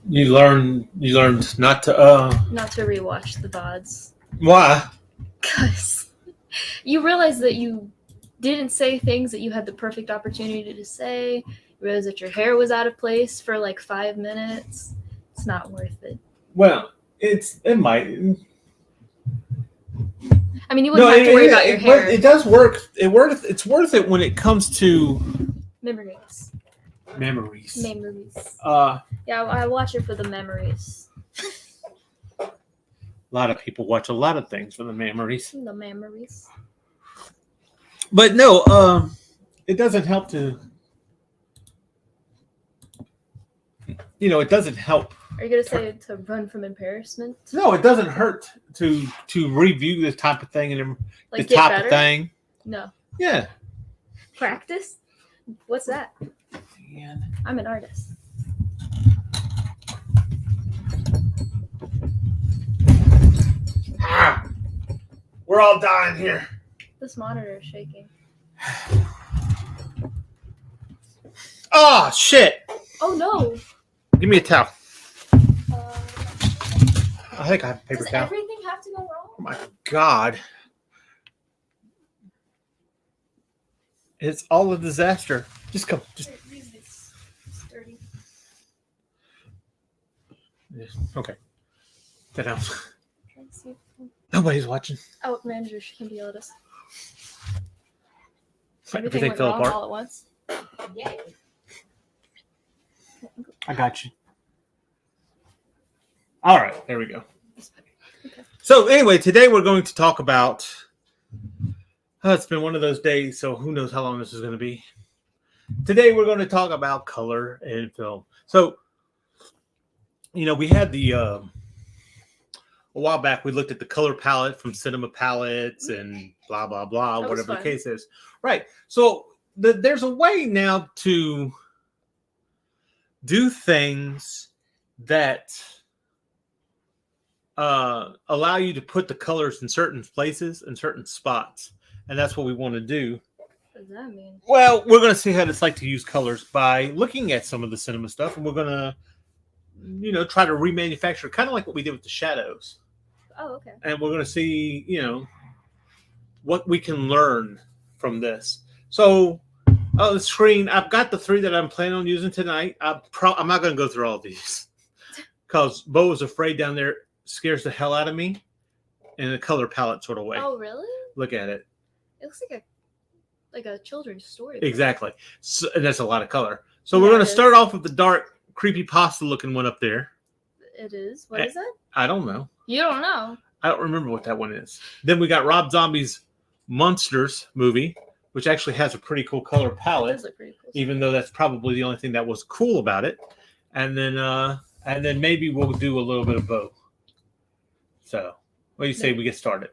You learned not to Not to rewatch the VODs. why? Because you realize that you didn't say things that you had the perfect opportunity to say. You realize that your hair was out of place for like 5 minutes. It's not worth it. Well, it might. I mean, you wouldn't have to worry about your hair. It does work. It's worth it when it comes to Memories. memories. Yeah, I watch it for the memories. A lot of people watch a lot of things for the memories. The memories. But no, it doesn't help to. It doesn't help. Are you gonna say to run from embarrassment? No, it doesn't hurt to review this type of thing and Like the type of thing. No. Yeah. Practice? What's that? Man. I'm an artist. We're all dying here. This monitor is shaking. Oh, shit. Oh, no. Give me a towel. I think I have a paper towel. Does everything have to go wrong? Oh, my God. It's all a disaster. Just come. Just. It's dirty. Okay. Sit down. Nobody's watching. Oh, manager, she can yell at us. Everything fell apart all at once. Yay. I got you. All right, there we go. Okay. So anyway, today we're going to talk about. It's been one of those days, so who knows how long this is going to be. Today we're going to talk about color in film. So, we had a while back we looked at the color palette from Cinema Palettes and blah blah blah, whatever the case is. Right. So there's a way now to do things that allow you to put the colors in certain places and certain spots. And that's what we want to do. What does that mean? Well, we're going to see how it's like to use colors by looking at some of the cinema stuff. And we're going to, try to remanufacture, kind of like what we did with the shadows. Oh, okay. And we're going to see, what we can learn from this. So, on the screen, I've got the 3 that I'm planning on using tonight. I'm not going to go through all these because Bo is afraid down there, scares the hell out of me in a color palette sort of way. Oh, really? Look at it. It looks like a children's story. Exactly. So, and that's a lot of color. So we're going to start off with the dark, creepy pasta looking one up there. It is. What is it? I don't know. You don't know. I don't remember what that one is. Then we got Rob Zombie's Monsters movie, which actually has a pretty cool color palette. It does look pretty cool. Even though that's probably the only thing that was cool about it. And then maybe we'll do a little bit of both. So, what do you say we get started?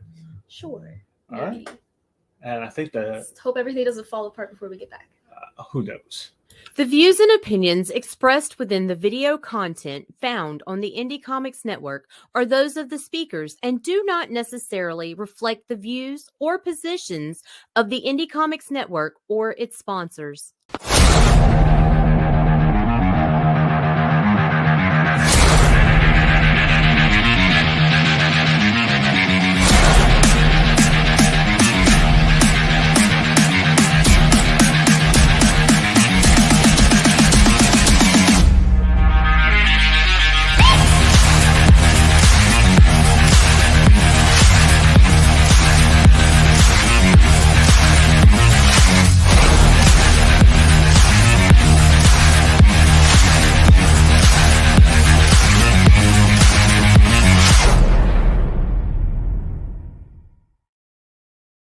Sure. All right. And I think Let's hope everything doesn't fall apart before we get back. Who knows? The views and opinions expressed within the video content found on the Indie Comics Network are those of the speakers and do not necessarily reflect the views or positions of the Indie Comics Network or its sponsors.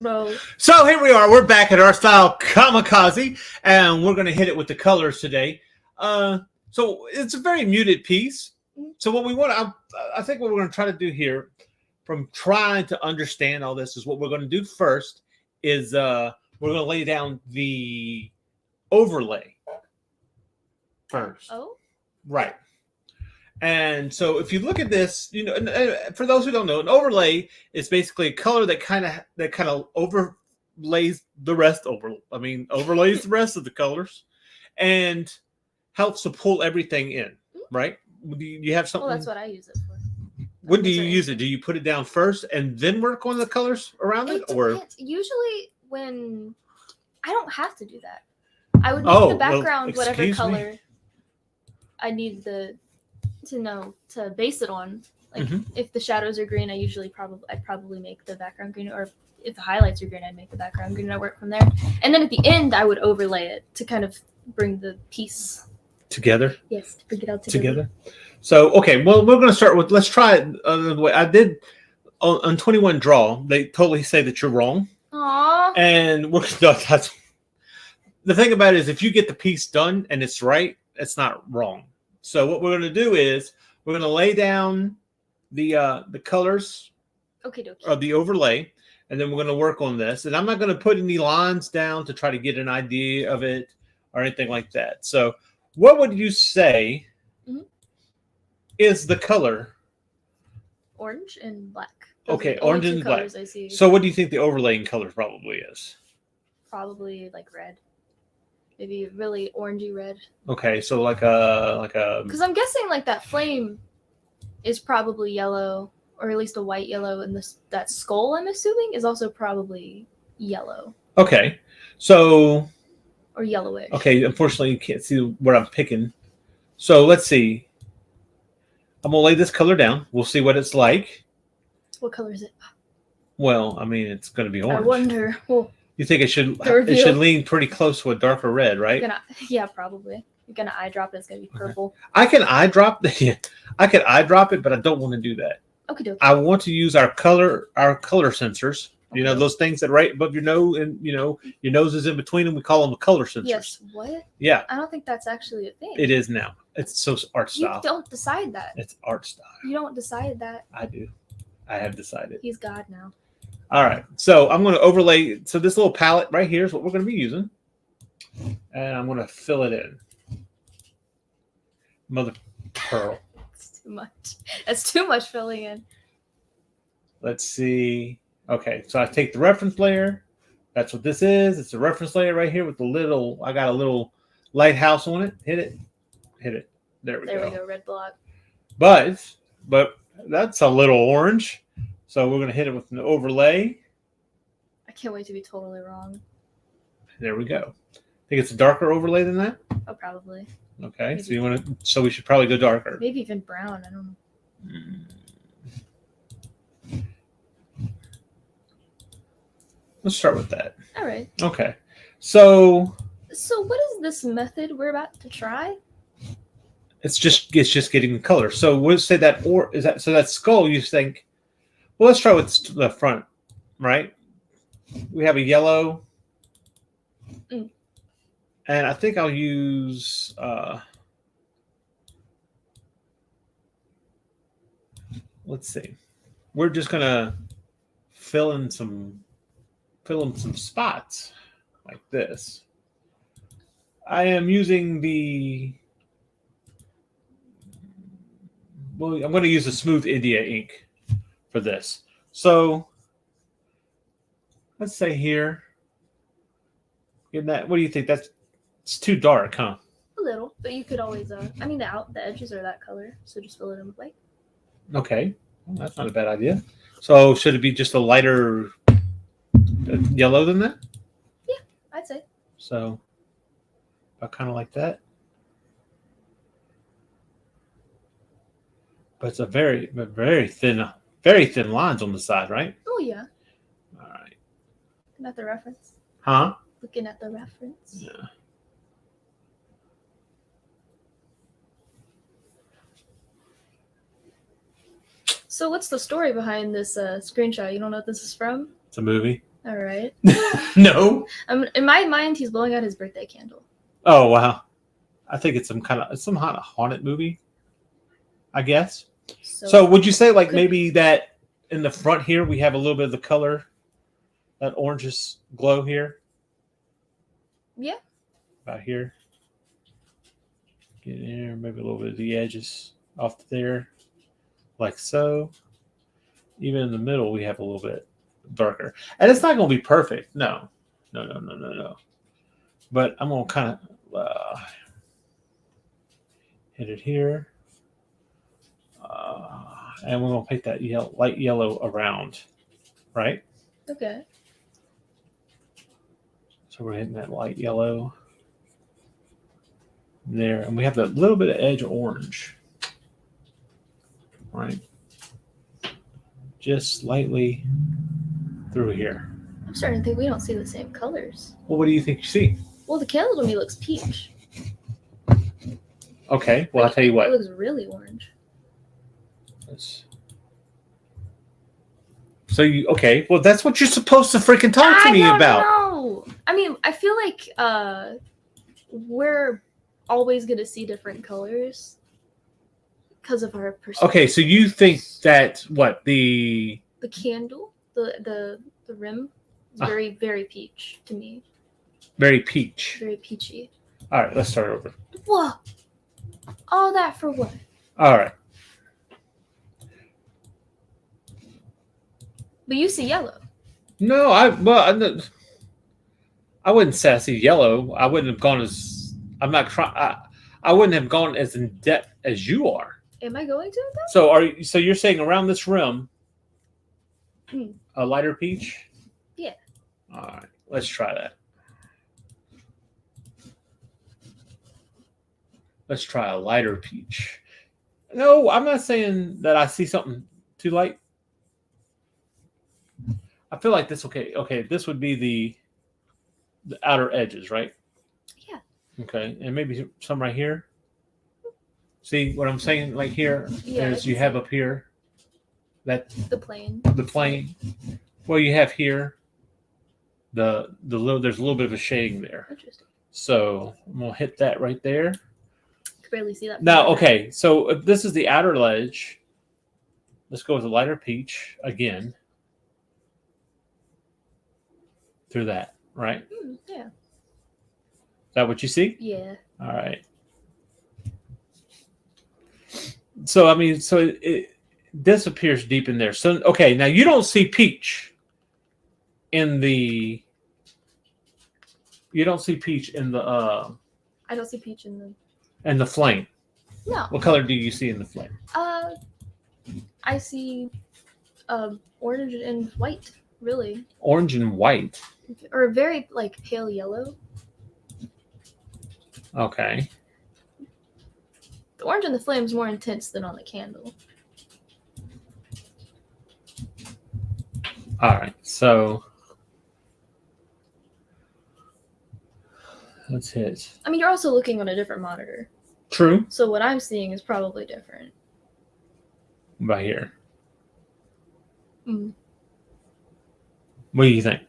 Bro. So here we are. We're back at our style Kamikaze, and we're going to hit it with the colors today. So it's a very muted piece. So what we want, I think what we're going to try to do here, from trying to understand all this, is what we're going to do first is we're going to lay down the overlay first. Oh. Right. And so if you look at this, for those who don't know, an overlay is basically a color that kind of overlays the rest overlays the rest of the colors and helps to pull everything in, right? Do you have something? Well, that's what I use it for. When do Is you there use it? Do you put it down first and then work on the colors around it, or? depends. Usually when I don't have to do that. I would make Oh, the well, background whatever excuse me. color I need to base it on. Like Mhm. if the shadows are green, I'd probably make the background green, or if the highlights are green, I'd make the background green and I work from there. And then at the end I would overlay it to kind of bring the piece Together. Yes, to bring it out together. So, okay, well, we're going to start with, let's try it another way. I did on 21 Draw, they totally say that you're wrong. Aww. And that's the thing about it is if you get the piece done and it's right, it's not wrong. So what we're going to do is we're going to lay down the colors Okay, dokie. of the overlay, and then we're going to work on this. And I'm not going to put any lines down to try to get an idea of it or anything like that. So what would you say is the color? Orange and black. Okay, are the only orange two and black. colors I see. So what do you think the overlaying color probably is? Probably like red. Maybe really orangey red. Okay, so like a Because I'm guessing like that flame is probably yellow, or at least a white yellow, and that skull I'm assuming is also probably yellow okay. So or yellowish. okay, unfortunately you can't see what I'm picking. So let's see. I'm gonna lay this color down. We'll see what it's like. What color is it? Well, I mean it's gonna be orange. I wonder. Well, You think it should reveal. lean pretty close to a darker red, right? yeah, probably. You're gonna eye drop it. It's gonna be purple. I can eye drop I can eye drop it, but I don't want to do that. Okay, dokie. I want to use our color sensors. You know, Okay. those things that right above your nose, and you know your nose is in between them. We call them the color sensors. Yes. What? Yeah, I don't think that's actually a thing. it is now. It's so art You style. don't decide that. It's art style. You don't decide that. I do. I have decided. He's God now. All right. So I'm going to overlay. So this little palette right here is what we're going to be using, and I'm going to fill it in. Mother pearl. It's too much. That's too much filling in. Let's see. Okay, so I take the reference layer. That's what this is. It's a reference layer right here with the little. I got a little lighthouse on it. Hit it. Hit it. There we go. Red block. But that's a little orange. So we're gonna hit it with an overlay. I can't wait to be totally wrong. There we go. Think it's a darker overlay than that? Oh, probably. Okay. Maybe. So you want to? So we should probably go darker. Maybe even brown. I don't know. Let's start with that. All right. Okay. So So what is this method we're about to try? it's just getting the color. So we'll say that that skull. You think? Well, let's try with the front, right? We have a yellow, and I think I'll use. Let's see. We're just gonna fill in some spots like this. I am using well, I'm going to use a Smooth India ink for this. So let's say here, in that, what do you think? It's too dark, huh? A little, but you could always. I mean, the edges are that color, so just fill it in with white. Okay, well, that's not a bad idea. So should it be just a lighter yellow than that? Yeah, I'd say. So about kind of like that. But it's a very thin lines on the side, right? Oh yeah. All right. Looking at the reference. Huh? Looking at the reference. Yeah. So what's the story behind this screenshot? You don't know what this is from? It's a movie. All right. No. In my mind, he's blowing out his birthday candle. Oh wow. I think it's some kind of haunted movie, I guess. So would you say like maybe that in the front here we have a little bit of the color, that orangish glow here? Yeah. About here. Get in here, maybe a little bit of the edges off there, like so. Even in the middle we have a little bit darker. And it's not going to be perfect. No. But I'm going to kind of hit it here. and we're going to paint that light yellow around, right? Okay. So we're hitting that light yellow there, and we have that little bit of edge orange, right? Just slightly through here. I'm starting to think we don't see the same colors. Well, what do you think you see? Well, the candle to me looks peach. Okay, well, I'll tell you It what. looks really orange. So you okay? Well, that's what you're supposed to freaking talk to me about. No, I mean, I feel like we're always gonna see different colors because of our perspective. Okay, so you think that what the candle, the rim, is very very peach to me. very peach? Very peachy. All right, let's start over. Whoa! All that for what? All right. But you see yellow. No, I wouldn't say I see yellow. I wouldn't have gone as I'm not trying. I wouldn't have gone as in depth as you are. Am I going to though? So you're saying around this rim, a lighter peach? Yeah. All right, let's try that. Let's try a lighter peach. No, I'm not saying that I see something too light. I feel like this. Okay, this would be the outer edges, right? Yeah. Okay, and maybe some right here. See what I'm saying? Like here, Yeah, as you have up here, that the plane. the plane. Well, you have here the little. There's a little bit of a shading there. Interesting. So I'm gonna hit that right there. Could barely see that. Now, okay, so if this is the outer ledge, let's go with a lighter peach again. Through that, right? Yeah. Is that what you see? Yeah. All right. So I mean, so it disappears deep in there. So okay, now you don't see peach in the. You don't see peach in the. I don't see peach in the. In the flame. No. What color do you see in the flame? I see, orange and white. Really. Orange and white. Or very like pale yellow. Okay. The orange in the flame is more intense than on the candle. All right. So let's hit. I mean, you're also looking on a different monitor. True. So what I'm seeing is probably different. Right here. Mm. What do you think?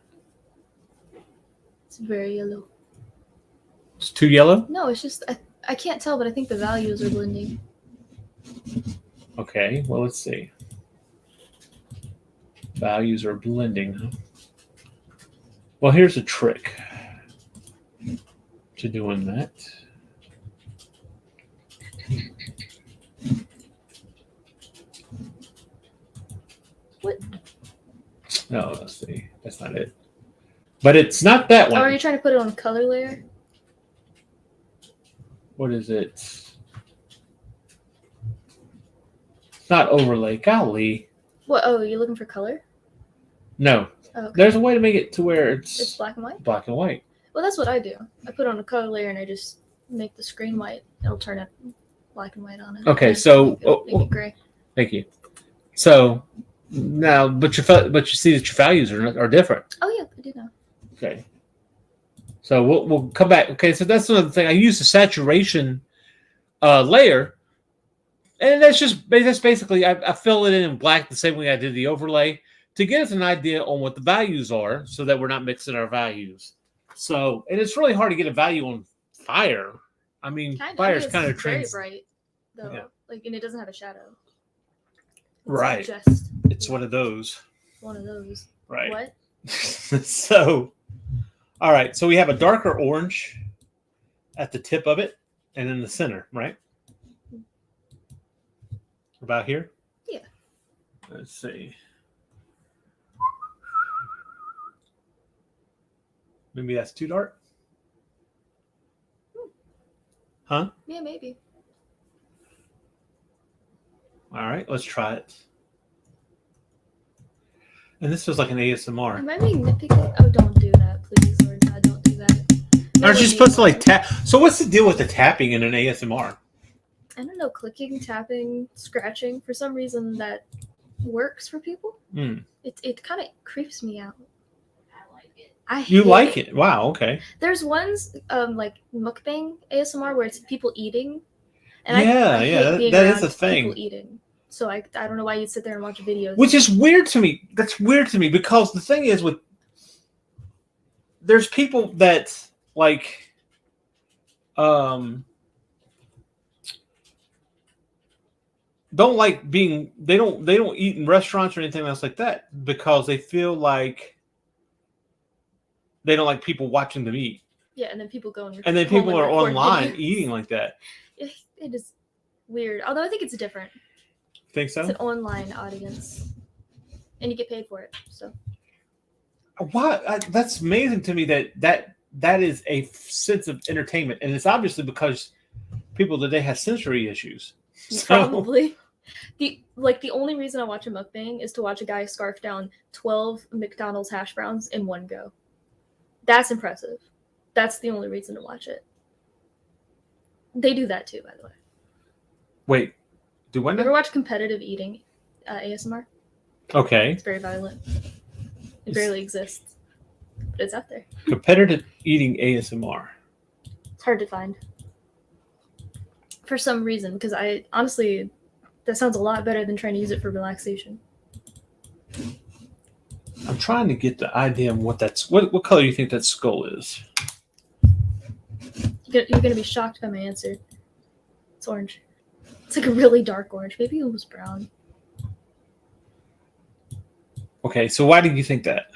It's very yellow. It's too yellow? No, it's just I can't tell, but I think the values are blending. Okay, well, let's see. Values are blending. Huh? Well, here's a trick to doing that. What? No, let's see. That's not it. But it's not that Oh, one. are you trying to put it on a color layer? What is it? It's not overlay. Golly. What? Oh, you're looking for color? No. Oh, okay. There's a way to make it to where It's it's black and white? black and white. Well, that's what I do. I put on a color layer and I just make the screen white. It'll turn it black and white on it. Okay, And so make it gray. thank you. So now, but you see that your values are different. Oh yeah, I do know. Okay. So we'll come back. Okay, so that's another thing. I use the saturation layer, and that's basically I fill it in black the same way I did the overlay to get us an idea on what the values are, so that we're not mixing our values. So, and it's really hard to get a value on fire. I mean, fire is kind of very bright, though. Yeah. Like, and it doesn't have a shadow. It's Right. Just It's one of those. one of those. Right. What? So, all right. So we have a darker orange at the tip of it and in the center, right? About here? Yeah. Let's see. Maybe that's too dark? Huh? Yeah, maybe. All right, let's try it. And this feels like an ASMR. Am I being nitpicky? Oh, don't do that, please, Lord God, don't do that. No Aren't you one supposed to like needs tap? So what's the deal with the tapping in an ASMR? that. I don't know, clicking, tapping, scratching. For some reason, that works for people. Mm. It kind of creeps me out. I like it. You hate like it? Wow. Okay. There's ones like mukbang ASMR where it's people eating, and Yeah, I yeah, hate being that is around a thing. people eating. So I don't know why you'd sit there and watch videos. Which is weird to me. That's weird to me because the thing is with there's people that like don't like being they don't eat in restaurants or anything else like that because they feel like they don't like people watching them eat. Yeah, and then people go And then people are online eating like that. It is weird. Although I think it's different. Think so? It's an online audience, and you get paid for it. So Why? That's amazing to me that is a sense of entertainment, and it's obviously because people today have sensory issues. So, probably the only reason I watch a mukbang is to watch a guy scarf down 12 McDonald's hash browns in one go. That's impressive. That's the only reason to watch it. They do that too, by the way. wait, do You one? ever watch competitive eating ASMR? Okay, It's very violent. It barely exists, but it's out there. competitive eating ASMR. It's hard to find for some reason because I honestly, that sounds a lot better than trying to use it for relaxation. I'm trying to get the idea of what that's. What color do you think that skull is? You're gonna be shocked by my answer. It's orange. It's like a really dark orange, maybe almost brown. Okay, so why do you think that?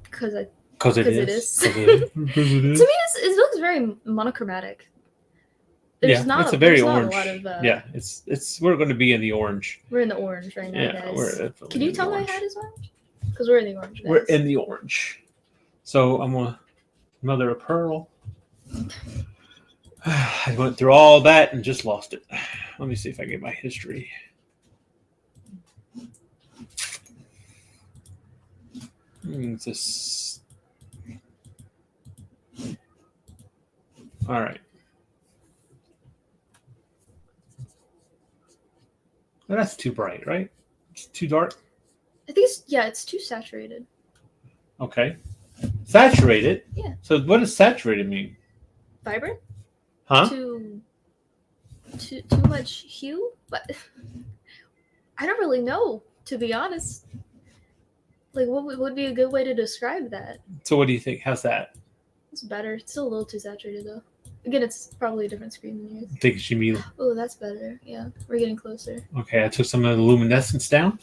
Because it It is. To me, it looks very monochromatic. There's not it's a very there's not orange. a lot of, yeah, it's we're going to be in the orange. We're in the orange right now, Yeah, guys. we're definitely Can you in the tell my orange. hat is orange? Because we're in the orange. Guys. We're in the orange. So I'm gonna mother of pearl. I went through all that and just lost it. Let me see if I get my history. This. All right. Well, that's too bright, right? It's too dark. I think it's too saturated. Okay. Saturated? Yeah. So what does saturated mean? Vibrant? Huh? Too much hue? But I don't really know, to be honest. Like, what would be a good way to describe that? So what do you think? How's that? It's better. It's still a little too saturated, though. Again, it's probably a different screen than yours. I think it should be. Oh, that's better. Yeah, we're getting closer. Okay, I took some of the luminescence down.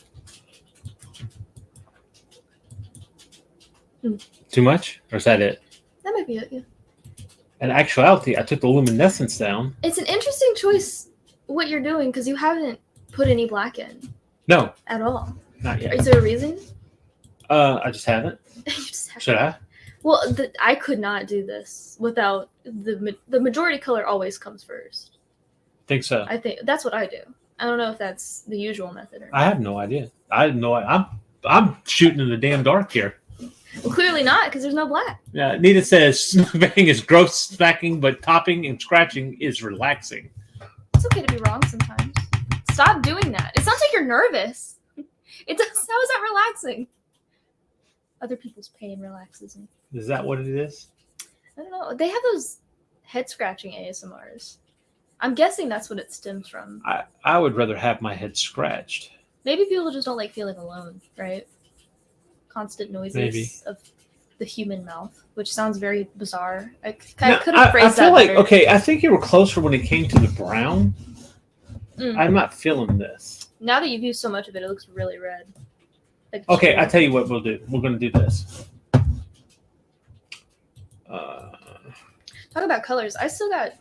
Too much? Or is that it? That might be it, yeah. In actuality, I took the luminescence down. It's an interesting choice what you're doing because you haven't put any black in No, at all. not yet. Is there a reason? I just haven't. You just have Should I? Well, I could not do this without the majority color always comes first. Think so. I think that's what I do. I don't know if that's the usual method or not. I have no idea. I have no. I'm shooting in the damn dark here. Well, clearly not because there's no black. Yeah, Nita says smacking is gross smacking, but topping and scratching is relaxing. It's okay to be wrong sometimes. Stop doing that. It sounds like you're nervous. It does. How is that relaxing? Other people's pain relaxes me. Is that what it is? I don't know. They have those head scratching ASMRs. I'm guessing that's what it stems from. I would rather have my head scratched. Maybe people just don't like feeling alone, right? Constant noises Maybe. of the human mouth, which sounds very bizarre. I Now, could have phrased I feel that like, better. okay, I think you were closer when it came to the brown. Mm. I'm not feeling this. Now that you've used so much of it, it looks really red. Like Okay, sugar. I tell you what we'll do. We're going to do this. Talk about colors. I still got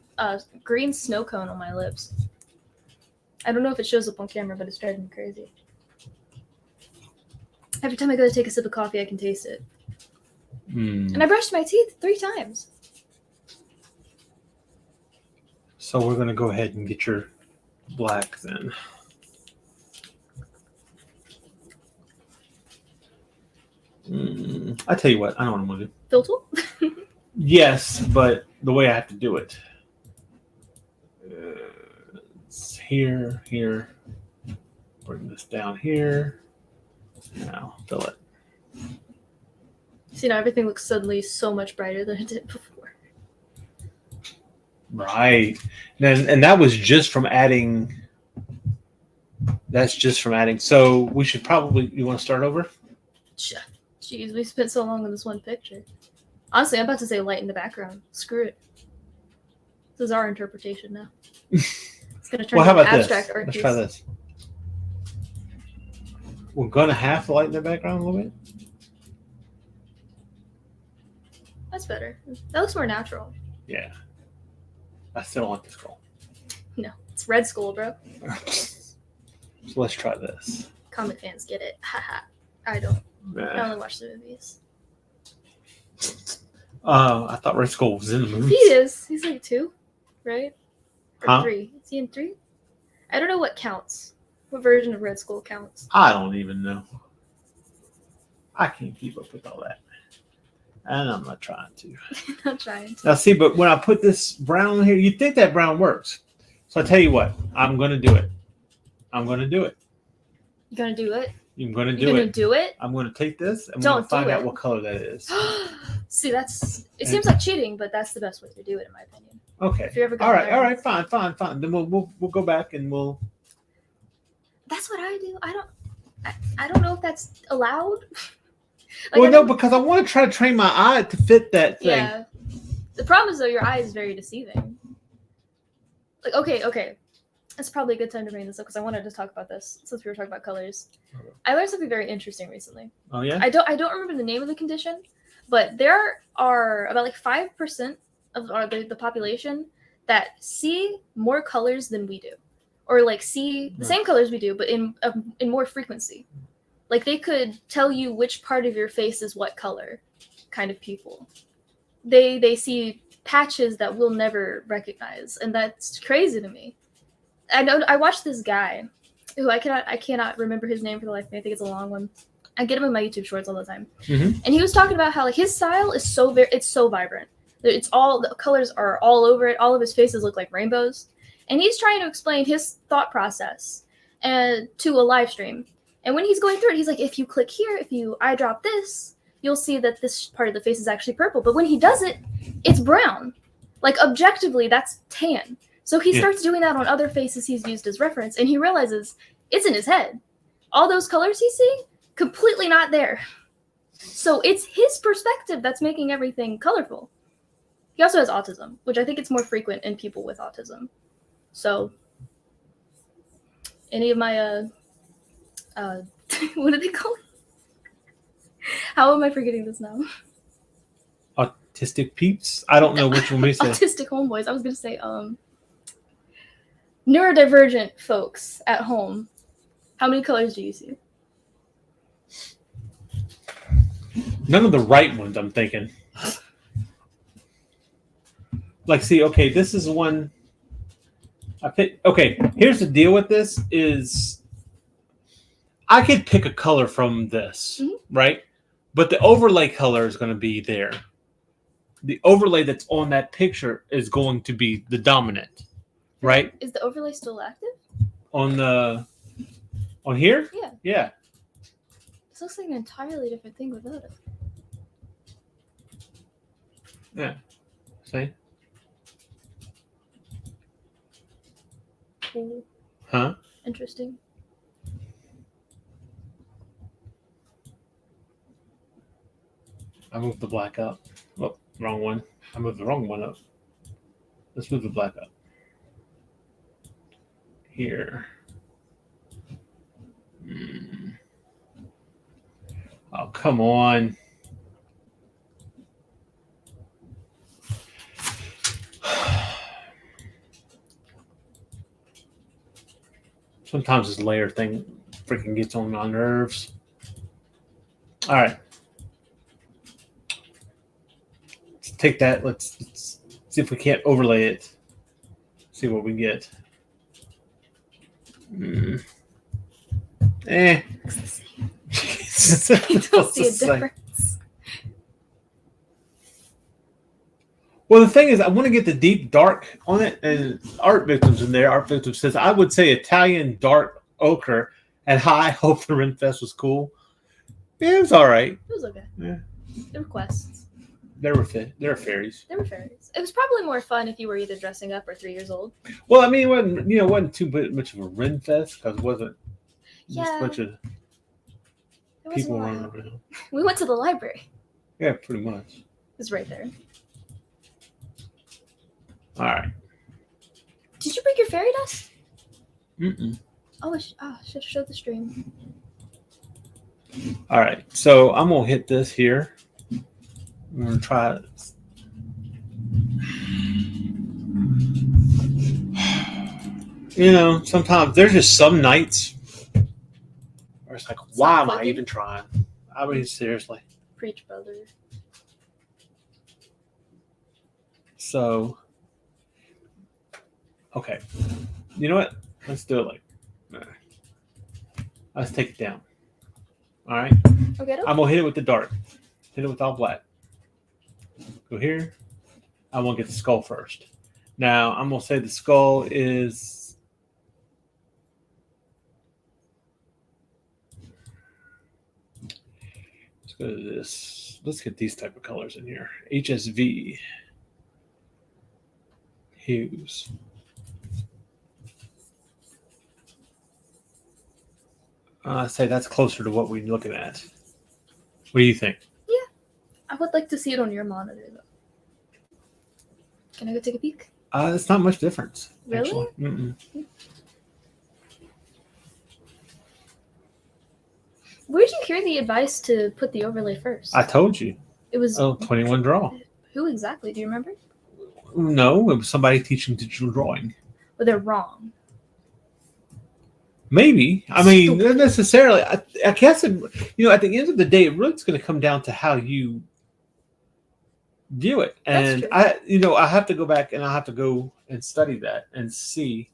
green snow cone on my lips. I don't know if it shows up on camera, but it's driving me crazy. Every time I go to take a sip of coffee, I can taste it. And I brushed my teeth 3 times. So we're going to go ahead and get your black then. I tell you what, I know what I'm going to do. Fill tool? Yes, but the way I have to do it. It's here, here. Bring this down here. Now fill it. See, now everything looks suddenly so much brighter than it did before. Right. And that was just from adding. That's just from adding. So we should probably. You want to start over? Jeez, we spent so long on this one picture. Honestly, I'm about to say light in the background. Screw it. This is our interpretation now. It's going to turn Well, how into about an this? abstract art Let's piece. try this. We're gonna have to light in the background a little bit. That's better. That looks more natural. Yeah. I still don't like this skull. No, it's Red Skull, bro. So let's try this. Comic fans get it. Haha. I don't. I only watch the movies. I thought Red Skull was in the movie. He is. He's like 2, right? Or Huh? 3. Is he in 3? I don't know what counts. What version of Red Skull counts? I don't even know. I can't keep up with all that. And I'm not trying to. I'm trying to. Now see, but when I put this brown here, you'd think that brown works. So I tell you what, I'm going to do it. I'm going to do it. You gonna do it? I'm going to You do gonna it. do it? I'm going to take this and Don't we're going to find do out it. what color that is. See, it seems like cheating, but that's the best way to do it, in my opinion. Okay. If you're ever All going right. Fine. Then we'll go back and we'll. That's what I do. I don't know if that's allowed. Well, I no, don't- because I want to try to train my eye to fit that thing. Yeah. The problem is though, your eye is very deceiving. Like, okay. That's probably a good time to bring this up because I wanted to talk about this since we were talking about colors. Okay. I learned something very interesting recently. Oh yeah. I don't remember the name of the condition, but there are about like 5% of the population that see more colors than we do, or like see the same colors we do, but in more frequency. Like they could tell you which part of your face is what color, kind of people. They see patches that we'll never recognize, and that's crazy to me. I watched this guy who I cannot remember his name for the life of me. I think it's a long one. I get him in my YouTube shorts all the time. Mm-hmm. And he was talking about how like his style is it's so vibrant. It's all the colors are all over it. All of his faces look like rainbows. And he's trying to explain his thought process to a live stream. And when he's going through it, he's like, if you click here, if you eyedrop this, you'll see that this part of the face is actually purple. But when he does it, it's brown. Like objectively, that's tan. So he starts doing that on other faces he's used as reference, and he realizes it's in his head. All those colors he's seeing, completely not there. So it's his perspective that's making everything colorful. He also has autism, which I think it's more frequent in people with autism. So any of my what do they call it? How am I forgetting this now? Autistic peeps. I don't know which one we say. Autistic homeboys. I was gonna say neurodivergent folks at home. How many colors do you see? None of the right ones, I'm thinking. Like, see, okay, this is one. Okay, here's the deal with this is I could pick a color from this, right? But the overlay color is going to be there. The overlay that's on that picture is going to be the dominant, right? Is the overlay still active? On here? Yeah. Yeah. This looks like an entirely different thing without it. Yeah. See? Cool. Huh? Interesting. I moved the black up. Oh, wrong one. I moved the wrong one up. Let's move the black up. Here. Oh, come on. Sometimes this layer thing freaking gets on my nerves. All right. Let's take that. Let's see if we can't overlay it. See what we get. Mm. Eh. It's the same. It's I don't supposed see to a say. difference. Well, the thing is, I want to get the deep dark on it, and Art Victims in there. Art Victims says, I would say Italian dark ochre, and I hope the Renfest was cool. Yeah, it was all right. It was okay. Yeah. There were quests. There were fairies. There were fairies. It was probably more fun if you were either dressing up or 3 years old. Well, I mean, it wasn't too much of a Renfest because it wasn't just a bunch of There wasn't people a lot. running around. We went to the library. Yeah, pretty much. It was right there. All right. Did you bring your fairy dust? Mm-mm. Oh, I should have showed the stream. All right. So I'm gonna hit this here. I'm gonna try it. You know, sometimes there's just some nights where it's like, why am I even trying? I mean, seriously. Preach, brother. So, okay. You know what? Let's do it let's take it down. All right. Okay. I'm gonna hit it with the dart. Hit it with all black. Go here. I want to get the skull first. Now I'm gonna say the skull is. Let's go to this. Let's get these type of colors in here. HSV hues. I say that's closer to what we're looking at. What do you think? Yeah. I would like to see it on your monitor, though. Can I go take a peek? It's not much difference. Really? Actually. Mm-mm. Where did you hear the advice to put the overlay first? I told you. It was 21 draw. Who exactly? Do you remember? No, it was somebody teaching digital drawing. Well, they're wrong. Maybe. I mean, not necessarily. I guess, at the end of the day, it really is going to come down to how you view it. And I have to go back and I have to go and study that and see.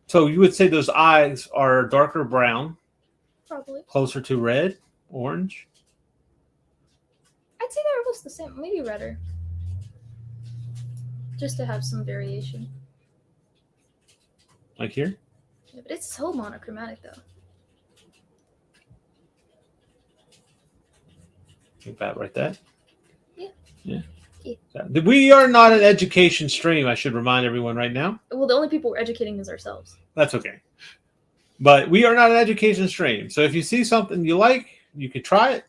So you would say those eyes are darker brown, Probably. closer to red, orange. I'd say they're almost the same. Maybe redder. Just to have some variation. Like here? Yeah, but it's so monochromatic, though. Like that, right there? Yeah. Yeah. We are not an education stream, I should remind everyone right now. Well, the only people we're educating is ourselves. That's okay. But we are not an education stream. So if you see something you like, you can try it.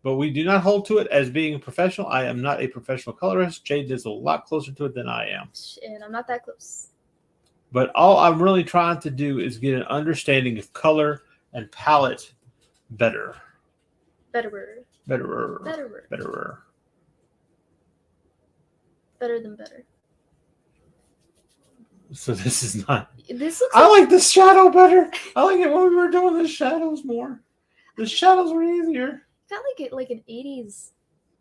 But we do not hold to it as being a professional. I am not a professional colorist. Jade is a lot closer to it than I am. And I'm not that close. But all I'm really trying to do is get an understanding of color and palette better. Betterer. Betterer. Betterer. Betterer. Better than better. So this is not. This looks I like the shadow better. I like it when we were doing the shadows more. The shadows were easier. got like an 80s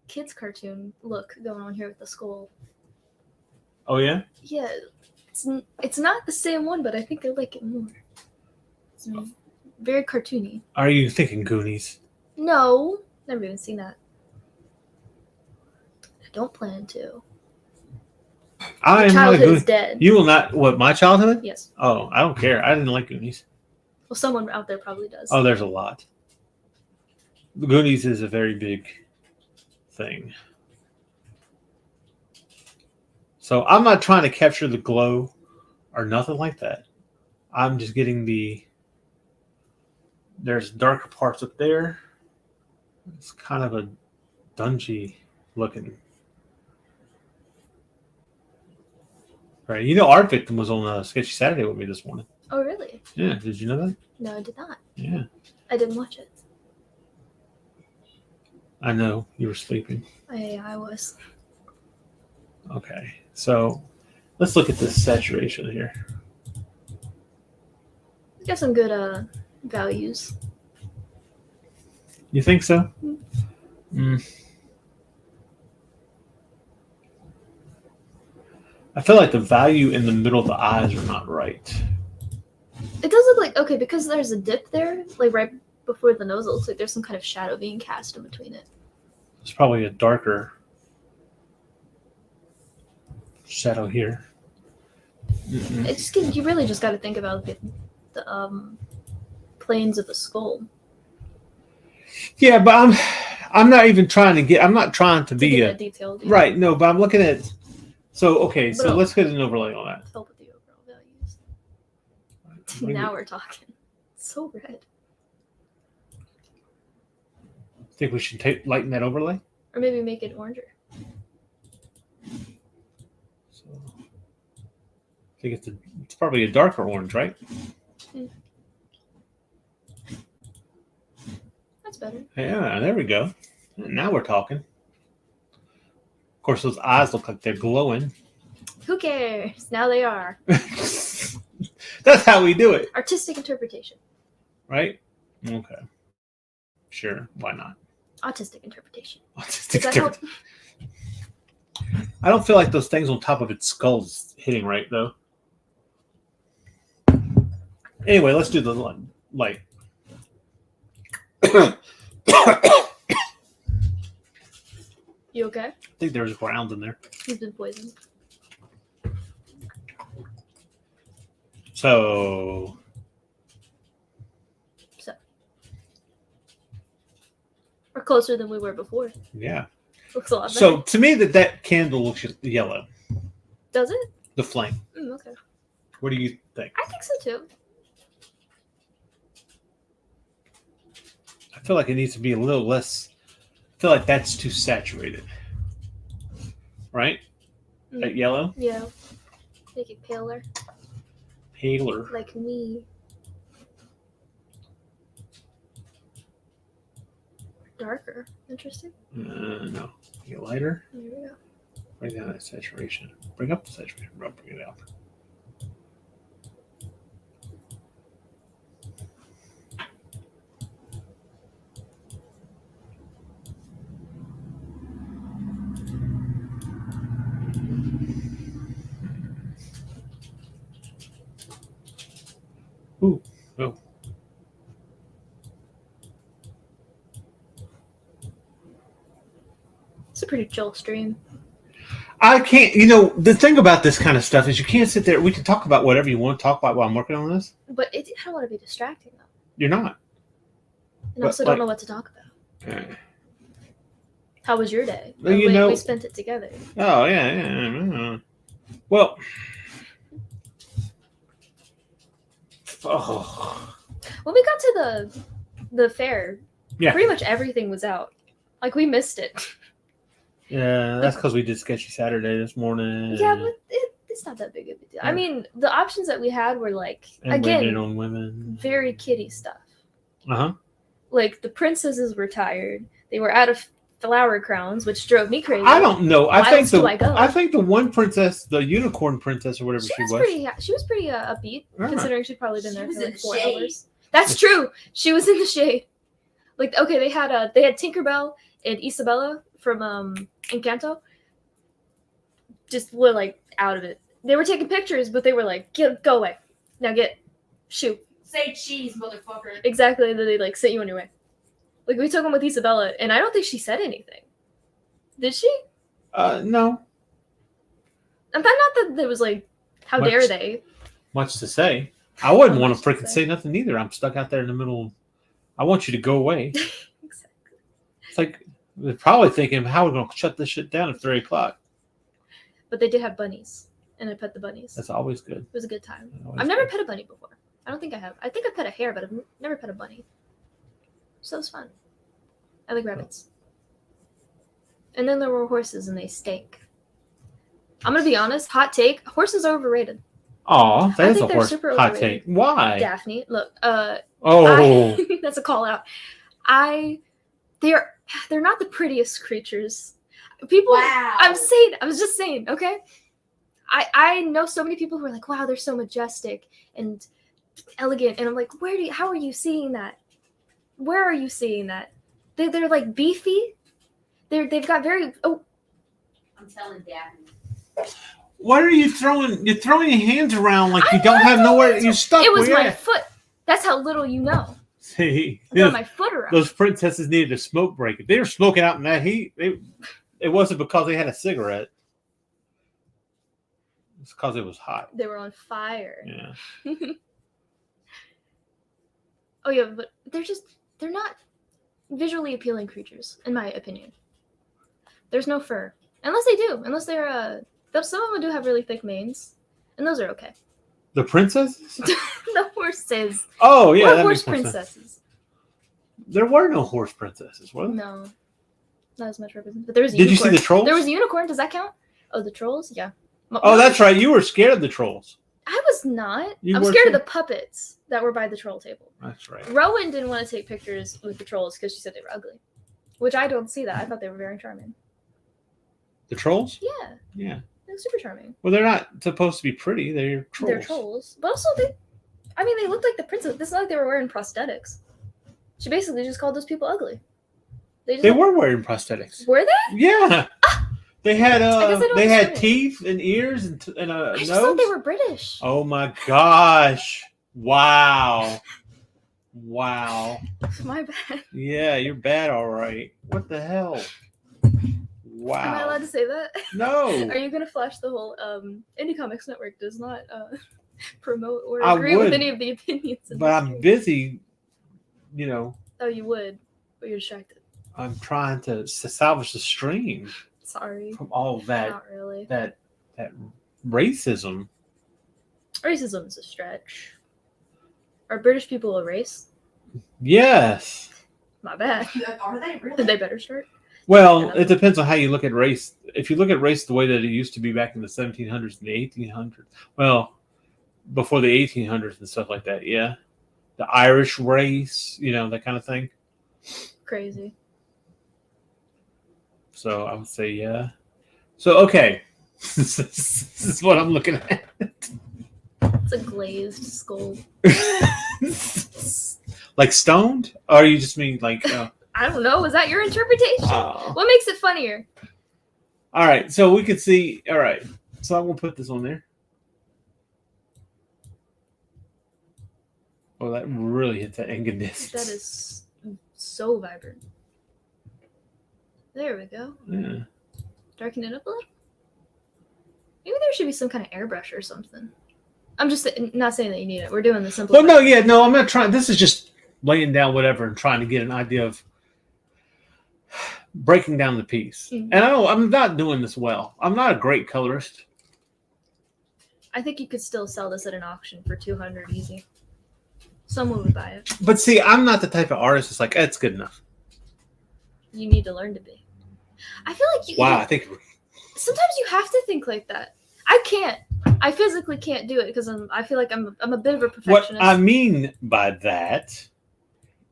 kids cartoon look going on here with the skull. Oh yeah? Yeah. It's not the same one, but I think I like it more. It's very cartoony. Are you thinking Goonies? No. Never even seen that. I don't plan to. I Your am not a childhood Goonies. is dead. You will not. What, my childhood? Yes. Oh, I don't care. I didn't like Goonies. Well, someone out there probably does. Oh, there's a lot. The Goonies is a very big thing. So I'm not trying to capture the glow or nothing like that. I'm just getting there's darker parts up there. It's kind of a dungy looking. Right. You know, Art Victim was on Sketchy Saturday with me this morning. Oh, really? Yeah. Did you know that? No, I did not. Yeah. I didn't watch it. I know. You were sleeping. I was. Okay. So let's look at this saturation here. Got some good values. You think so? I feel like the value in the middle of the eyes are not right. It does look like, okay, because there's a dip there, like right before the nose, it looks like there's some kind of shadow being cast in between it. It's probably a darker shadow here. Mm-mm. It's just, you really just got to think about the planes of the skull. Yeah, but I'm not even trying to get. I'm not trying to be Get that detailed. Yeah. right. No, but I'm looking at. So okay, so But- let's get an overlay on that. Help with the overall values. Maybe- Now we're talking. It's so red. Think we should lighten that overlay? Or maybe make it oranger. So, I think it's probably a darker orange, right? That's better. Yeah, there we go. Now we're talking. Of course, those eyes look like they're glowing. Who cares? Now they are. That's how we do it, Artistic interpretation. right? Okay. Sure, why not? Autistic interpretation. Autistic Does that help? I don't feel like those things on top of its skull is hitting right, though. Anyway, let's do the light. I You okay? think there's rounds in there. He's been poisoned. So, We're closer than we were before. yeah. Looks a lot better. So, to me, that candle looks yellow. Does it? The flame. Okay. What do you think? I think so too. I feel like it needs to be a little less. I feel like that's too saturated. Right? That yellow? Yeah. Make it paler. Paler. Like me. Darker. Interesting. No. Get lighter. There we go. Bring down that saturation. Bring up the saturation. Bring it out. Ooh. Oh. It's a pretty chill stream. I can't, the thing about this kind of stuff is you can't sit there. We can talk about whatever you want to talk about while I'm working on this. But I don't want to be distracting though. You're not. And I also don't know what to talk about. How was your day? Well, we spent it together. Oh, yeah. Well, When we got to the fair, Yeah. pretty much everything was out. Like we missed it. yeah, that's because we did Sketchy Saturday this morning. Yeah, but it's not that big of a deal. I mean, the options that we had were like, and again, women on women. very kiddie stuff. Uh-huh. Like the princesses were tired. They were out of flower crowns, which drove me crazy. I don't know. Why else do I go? I think the one princess, the unicorn princess or whatever She was pretty upbeat, Alright. considering she'd probably been She there was for in like the 4 shade. hours. That's true. She was in the shade. Like, okay, they had Tinkerbell and Isabella from Encanto. Just were like out of it. They were taking pictures, but they were like, go away. Now shoot. Say cheese, motherfucker. Exactly, that they like sent you on your way. Like we took them with Isabella, and I don't think she said anything. Did she? No. Not that there was like, how Much. dare they? Much to say. I wouldn't Not want much to to freaking say. say nothing either. I'm stuck out there in the middle. I want you to go away. Exactly. It's like they're probably thinking, how are we going to shut this shit down at 3 o'clock? But they did have bunnies, and I pet the bunnies. That's always good. It was a good time. Always I've never good. pet a bunny before. I don't think I have. I think I've pet a hare, but I've never pet a bunny. So it was fun. I like rabbits. And then there were horses, and they stink. I'm gonna be honest. Hot take: horses are overrated. Aw, I that's a think they're horse super hot overrated. take. Why? Daphne, look. Oh, That's a call out. They're not the prettiest creatures. People. Wow. I was just saying. Okay. I know so many people who are like, wow, they're so majestic and elegant, and I'm like, how are you seeing that? Where are you seeing that? They're like beefy. They've got very I'm telling Daphne. What are you throwing? You're throwing your hands around like you I'm don't not have throwing nowhere. hands You're around. stuck. It was where my you're at. foot. That's how little you know. See, I throw my foot around. those princesses needed a smoke break. If they were smoking out in that heat, it wasn't because they had a cigarette. It's because it was hot. They were on fire. Yeah. Oh yeah, but they're not visually appealing creatures, in my opinion. There's no fur. Unless they do. Unless they're some of them do have really thick manes. And those are okay. The princesses? The horses. Oh yeah, Or that horse makes more sense. princesses. There were no horse princesses, were there? No. Not as much representation. But there was a Did you unicorn. see the trolls? There was a unicorn. Does that count? Oh, the trolls? Yeah. Oh, that's right. You were scared of the trolls. I was not. You I'm were scared of too? the puppets that were by the troll table. That's right. Rowan didn't want to take pictures with the trolls because she said they were ugly. Which I don't see that. I thought they were very charming. The trolls? Yeah. Yeah. They were super charming. Well, they're not supposed to be pretty. They're trolls. They're trolls. But also they looked like the princess. It's not like they were wearing prosthetics. She basically just called those people ugly. They were wearing prosthetics. Were they? Yeah. They had I guess I don't they had understand. teeth and ears and a I just nose. thought they were British. Oh my gosh! Wow! Wow! My bad. Yeah, you're bad. All right. What the hell? Wow! Am I allowed to say that? No. Are you gonna flash the whole Indie Comics Network does not promote or I agree would, with any of the opinions in but this I'm stream. busy. You know, Oh, you would, but you're distracted. I'm trying to salvage the stream Sorry. from all of that Not really. that racism. Racism is a stretch. Are British people a race? Yes. My bad. Are they really? Did they better start? Well, Yeah. it depends on how you look at race. If you look at race the way that it used to be back in the 1700s and the 1800s, well, before the 1800s and stuff like that, yeah. The Irish race, that kind of thing. Crazy. So I would say, yeah. So, okay. This is what I'm looking at. It's a glazed skull. Like stoned? Or you just mean like... I don't know. Is that your interpretation? oh. What makes it funnier? All right. So we could see... All right. So I'm going to put this on there. Oh, that really hits that angle distance. That is so vibrant. There we go. Yeah. Darken it up a little. Maybe there should be some kind of airbrush or something. I'm just not saying that you need it. We're doing the simple. Well, no, yeah, no, I'm not trying. This is just laying down whatever and trying to get an idea of breaking down the piece. Mhm. And I'm not doing this well. I'm not a great colorist. I think you could still sell this at an auction for $200 easy. Someone would buy it. But see, I'm not the type of artist that's like, it's good enough. You need to learn to be. I feel like you. Wow, I think Sometimes you have to think like that. I can't. I physically can't do it because I feel like I'm a bit of a what perfectionist. I mean by that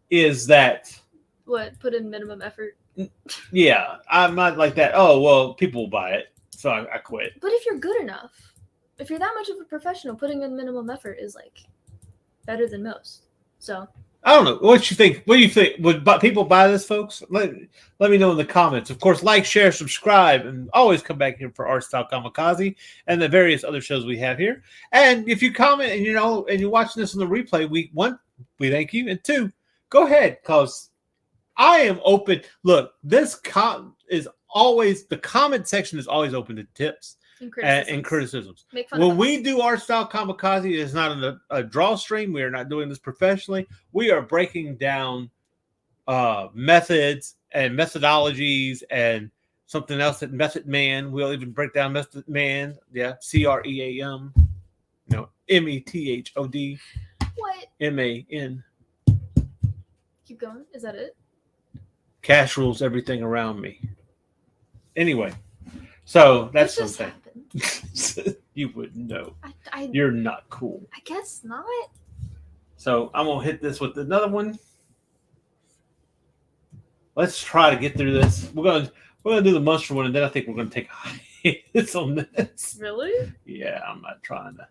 is that, What? Put in minimum effort. yeah, I'm not like that. Oh, well, people will buy it, so I quit. But if you're good enough, if you're that much of a professional, putting in minimum effort is like better than most. So I don't know. What you think? What do you think? Would people buy this, folks? Let me know in the comments. Of course, like, share, subscribe, and always come back here for Art Style Kamikaze and the various other shows we have here. And if you comment and you're watching this on the replay, we thank you, and two, go ahead because I am open. Look, this is always the comment section is always open to tips and criticisms. Make fun When of we us. do Art Style Kamikaze, it's not a draw stream. We are not doing this professionally. We are breaking down methods and methodologies and something else that Method Man. We'll even break down Method Man. Yeah, CREAM. METHOD What? MAN. Keep going. Is that it? Cash rules everything around me. Anyway, so that's What just something. happened? You wouldn't know. I You're not cool. guess not. So I'm gonna hit this with another one. Let's try to get through this. We're gonna do the monster one, and then I think we're gonna take a hiatus on this. Really? Yeah, I'm not trying to.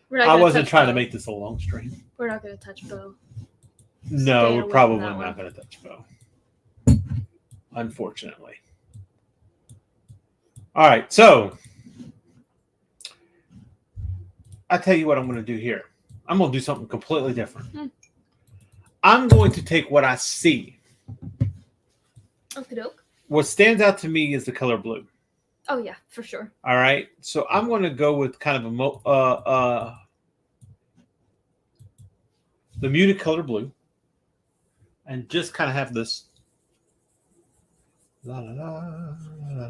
We're not I gonna wasn't touch trying to Bo. make this a long stream. We're not gonna touch Bo. No, Stay we're away probably from that not one. gonna touch Bo. Unfortunately. All right, so I tell you what I'm going to do here. I'm going to do something completely different. Hmm. I'm going to take what I see. Okie doke. What stands out to me is the color blue. Oh yeah, for sure. All right. So I'm going to go with kind of the muted color blue, and just kind of have this. La, la, la, la,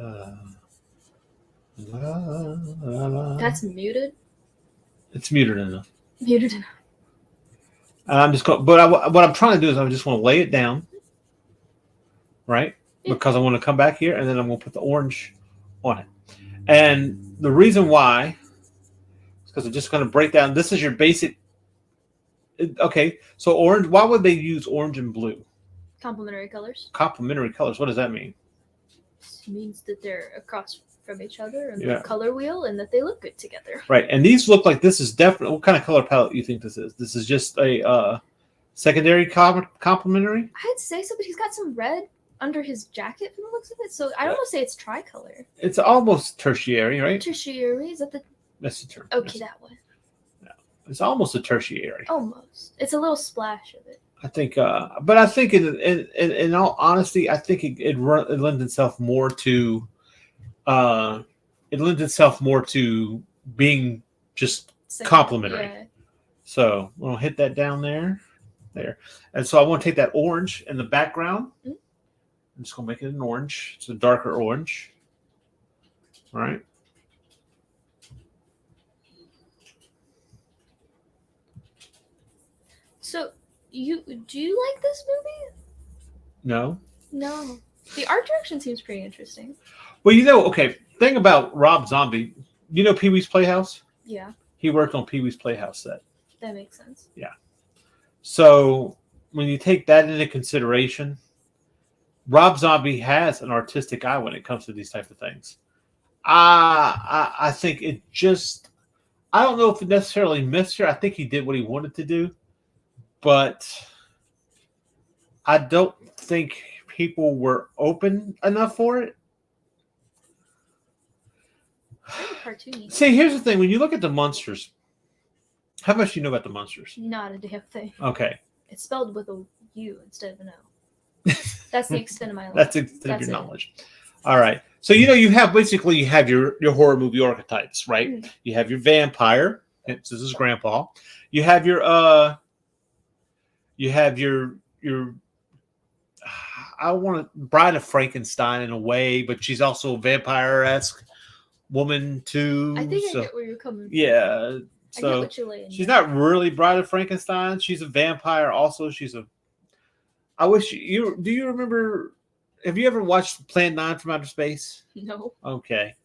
la, la, la, la. That's muted. It's muted enough. Muted enough. And I'm just going, but what I'm trying to do is I just want to lay it down, right? Yeah. Because I want to come back here and then I'm going to put the orange on it. And the reason why is because I'm just going to break down. This is your basic. Okay, so orange. Why would they use orange and blue? Complementary colors. Complementary colors. What does that mean? This means that they're across from each other and Yeah. the color wheel, and that they look good together. Right, and these look like this is definitely. What kind of color palette do you think this is? This is just a secondary complementary. I'd say so, but he's got some red under his jacket from the looks of it. So I don't want to say it's tricolor. It's almost tertiary, right? Tertiary, is that the That's the term. okay? That one. It's almost a tertiary. Almost. It's a little splash of it. I think, but I think in all honesty, I think it lends itself more to, being just Second- complementary. Yeah. So we'll hit that down there, and so I want to take that orange in the background. Mhm. I'm just gonna make it an orange. It's a darker orange. All right. So do you like this movie? No. No. The art direction seems pretty interesting. Well, okay. Thing about Rob Zombie, Pee Wee's Playhouse. Yeah, He worked on Pee Wee's Playhouse set. that makes sense. So when you take that into consideration, Rob Zombie has an artistic eye when it comes to these type of things. I think it just, I don't know if it necessarily missed her. I think he did what he wanted to do, but I don't think people were open enough for it. Very cartoony. See, here's the thing. When you look at the monsters, how much do you know about the monsters? Not a damn thing. Okay. It's spelled with a U instead of an O. That's the extent of my life. That's extent of That's your it. knowledge. All right. So, you have your horror movie archetypes, right? Mhm. You have your vampire. This is Grandpa. You have your I want to Bride of Frankenstein in a way, but she's also a vampire-esque woman too. I think so, I get where you're coming from. yeah. I get So what you're laying. she's down. not really Bride of Frankenstein. She's a vampire. Also, I wish you. Do you remember? Have you ever watched Plan 9 from Outer Space? No. Okay.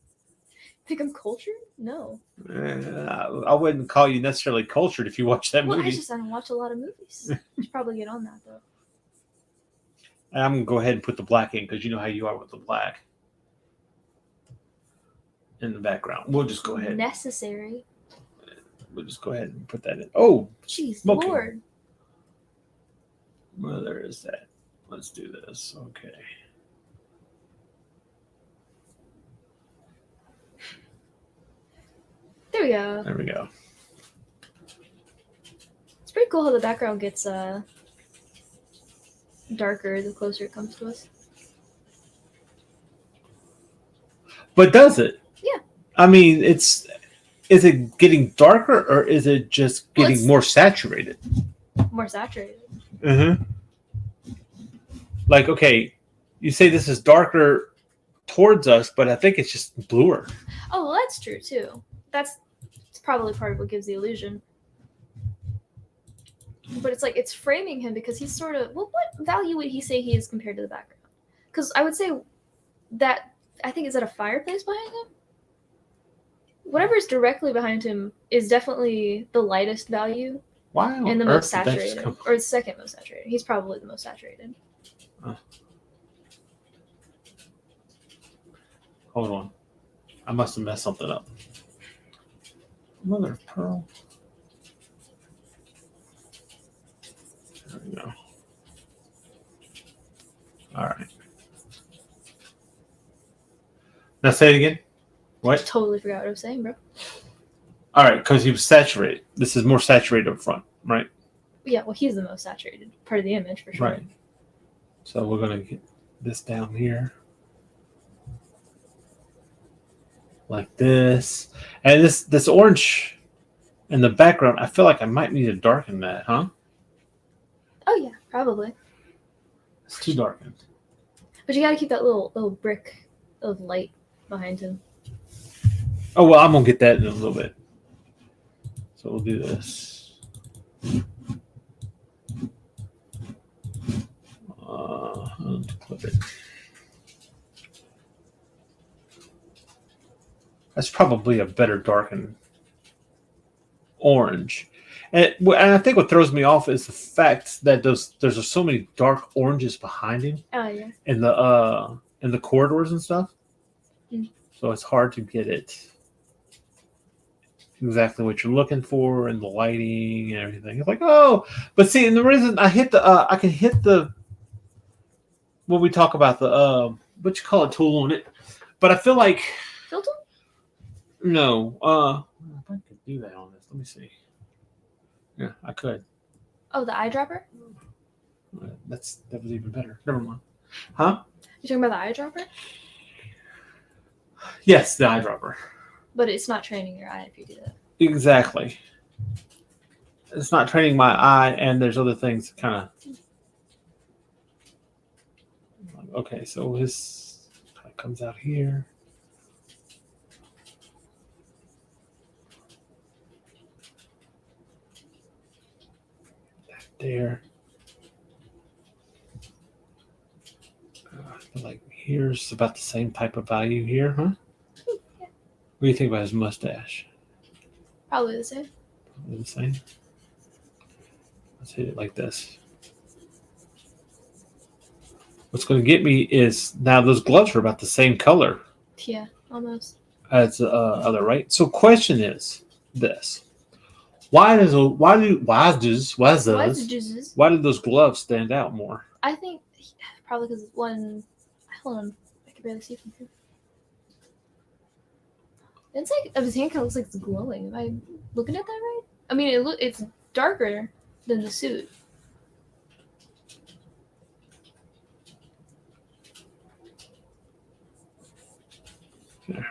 Think I'm cultured? No. I wouldn't call you necessarily cultured if you watch that Well, movie. I don't watch a lot of movies. You should probably get on that though. I'm gonna go ahead and put the black in because you know how you are with the black in the background. We'll just go ahead. Necessary. We'll just go ahead and put that in. Oh, Jeez, smoking. Lord. Well, there is that. Let's do this. Okay. There we go. There we go. It's pretty cool how the background gets darker the closer it comes to us. But does it? Yeah. I mean, is it getting darker or is it just Well, getting it's- more saturated? More saturated. Mm-hmm. Like, okay, you say this is darker towards us, but I think it's just bluer. Oh, well, that's true too. It's probably part of what gives the illusion. But it's like it's framing him because he's sort of what value would he say he is compared to the background? Because I would say that I think is that a fireplace behind him? Whatever is directly behind him is definitely the lightest value Why on and the earth most did that just saturated, come- or the second most saturated. He's probably the most saturated. Hold on. I must have messed something up. Mother of pearl. There we go. All right. Now say it again. What? Totally forgot what I was saying, bro. All right, because he was saturated. This is more saturated up front, right? Yeah, well, he's the most saturated part of the image for sure. Right. So we're gonna get this down here, like this, and this orange in the background. I feel like I might need to darken that, huh? Oh yeah, probably. It's too darkened. But you got to keep that little brick of light behind him. Oh well, I'm gonna get that in a little bit. So we'll do this. Clip it. That's probably a better darkened orange. And I think what throws me off is the fact that there's so many dark oranges behind him Oh yeah. in the corridors and stuff. Mm. So it's hard to get it exactly what you're looking for and the lighting and everything. It's like, oh, but see, and the reason I hit I can hit the when we talk about the what you call it tool on it, but I feel like Filter? no, if I could do that on this. Let me see. Yeah, I could. Oh, the eyedropper? That was even better. Never mind. Huh? You talking about the eyedropper? Yes, the eyedropper. But it's not training your eye if you do that. Exactly. It's not training my eye, and there's other things kind of. Okay, so this kind of comes out here. There. I feel like here's about the same type of value here, huh? Yeah. What do you think about his mustache? Probably the same. Probably the same. Let's hit it like this. What's going to get me is now those gloves are about the same color Yeah, almost. as the other, right? So, question is this: why do those gloves stand out more? I think probably because one. Hold on, I can barely see from here. It's like his hand kind of looks like it's glowing. Am I looking at that right? I mean, it's darker than the suit.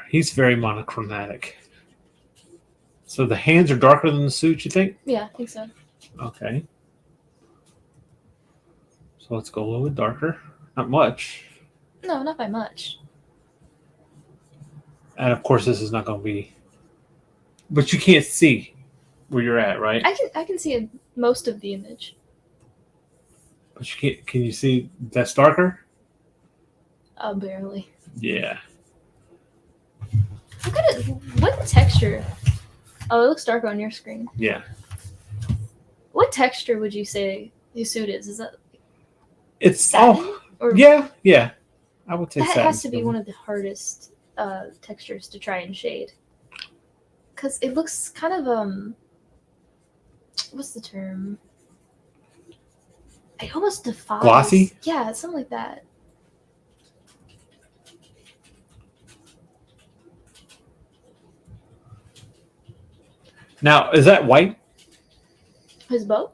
He's very monochromatic. So the hands are darker than the suit, you think? Yeah, I think so. Okay. So let's go a little bit darker. Not much. No, not by much. And of course, this is not going to be. But you can't see where you're at, right? I can see most of the image. But you can't. Can you see that's darker? Barely. Yeah. Look at it. What texture? Oh, it looks darker on your screen. Yeah. What texture would you say the suit is? Is that It's satin? Or yeah. I would say that satin. has to be one of the hardest textures to try and shade. Because it looks kind of what's the term? It almost defies. Glossy? Yeah, something like that. Now, is that white? His bow?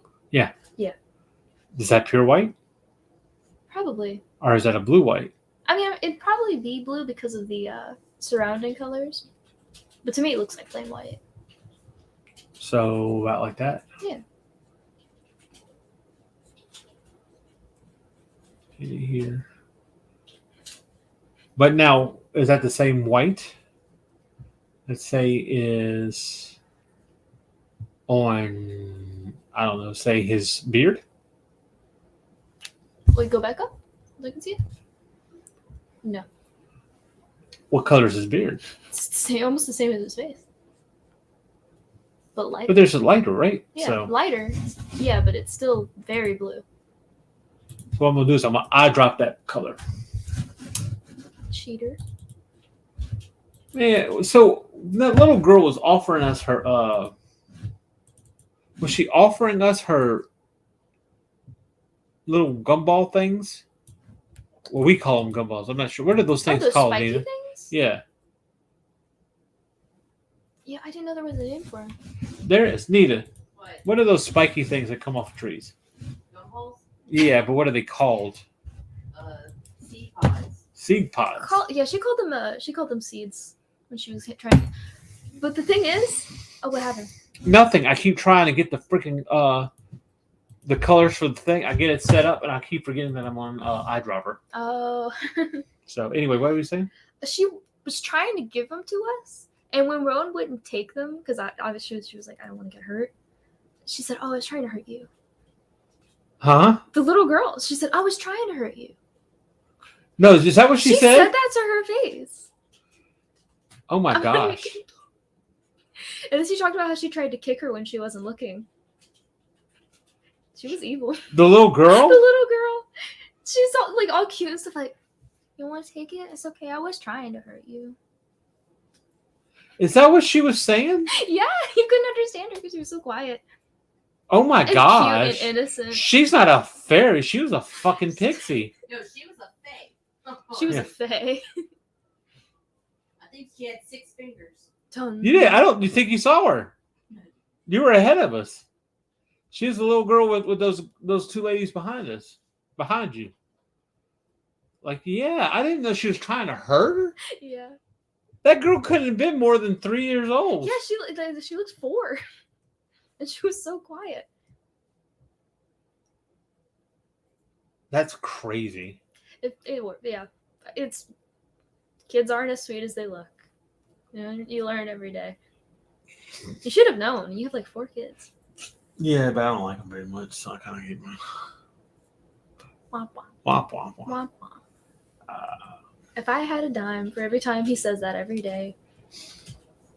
Is that pure white? Probably. Or is that a blue white? I mean, it'd probably be blue because of the surrounding colors. But to me, it looks like plain white. So, about like that? Yeah. Here. But now, is that the same white? Let's say is on, I don't know, say his beard? Wait, go back up? So I can see it? No. What color is his beard? It's almost the same as his face. But lighter. But there's a lighter, right? Yeah, So lighter. Yeah, but it's still very blue. what I'm going to do is I'm going to eye drop that color. Cheater. Yeah, so that little girl was offering us her, was she offering us her little gumball things? Well, we call them gumballs. I'm not sure. What are those things those called, spiky Nina? things? Yeah. Yeah, I didn't know there was a name for him. There is. Nita, What? what are those spiky things that come off trees? Gum holes? Yeah, but what are they called? Seed pods. Seed pods. She called them seeds when she was trying. But the thing is, oh, what happened? Nothing. I keep trying to get the freaking the colors for the thing. I get it set up, and I keep forgetting that I'm on iDropper. Oh, So anyway, what were you saying? she was trying to give them to us, and when Rowan wouldn't take them because she was like, I don't want to get hurt. She said, "Oh, I was trying to hurt you." Huh? The little girl. She said, "I was trying to hurt you." No, is that what she said? said that to her face. Oh my I'm gosh. like- And then she talked about how she tried to kick her when she wasn't looking. She was evil. The little girl? The little girl. She's all cute and stuff like, you want to take it? It's okay. I was trying to hurt you. Is that what she was saying? Yeah, you couldn't understand her because she was so quiet. Oh my And gosh. cute and innocent. She's not a fairy. She was a fucking pixie. No, she was a fae. She was Yeah. a fae. I think she had 6 fingers. You did. You think you saw her? You were ahead of us. She was the little girl with those two ladies behind you. Like, yeah, I didn't know she was trying to hurt her. Yeah. That girl couldn't have been more than 3 years old. Yeah, she looks 4. And she was so quiet. That's crazy. Yeah. It's kids aren't as sweet as they look. You know, you learn every day. You should have known. You have like 4 kids. Yeah, but I don't like them very much, so I kind of hate them. Womp womp. Womp, womp, womp. Womp womp. If I had a dime for every time he says that every day.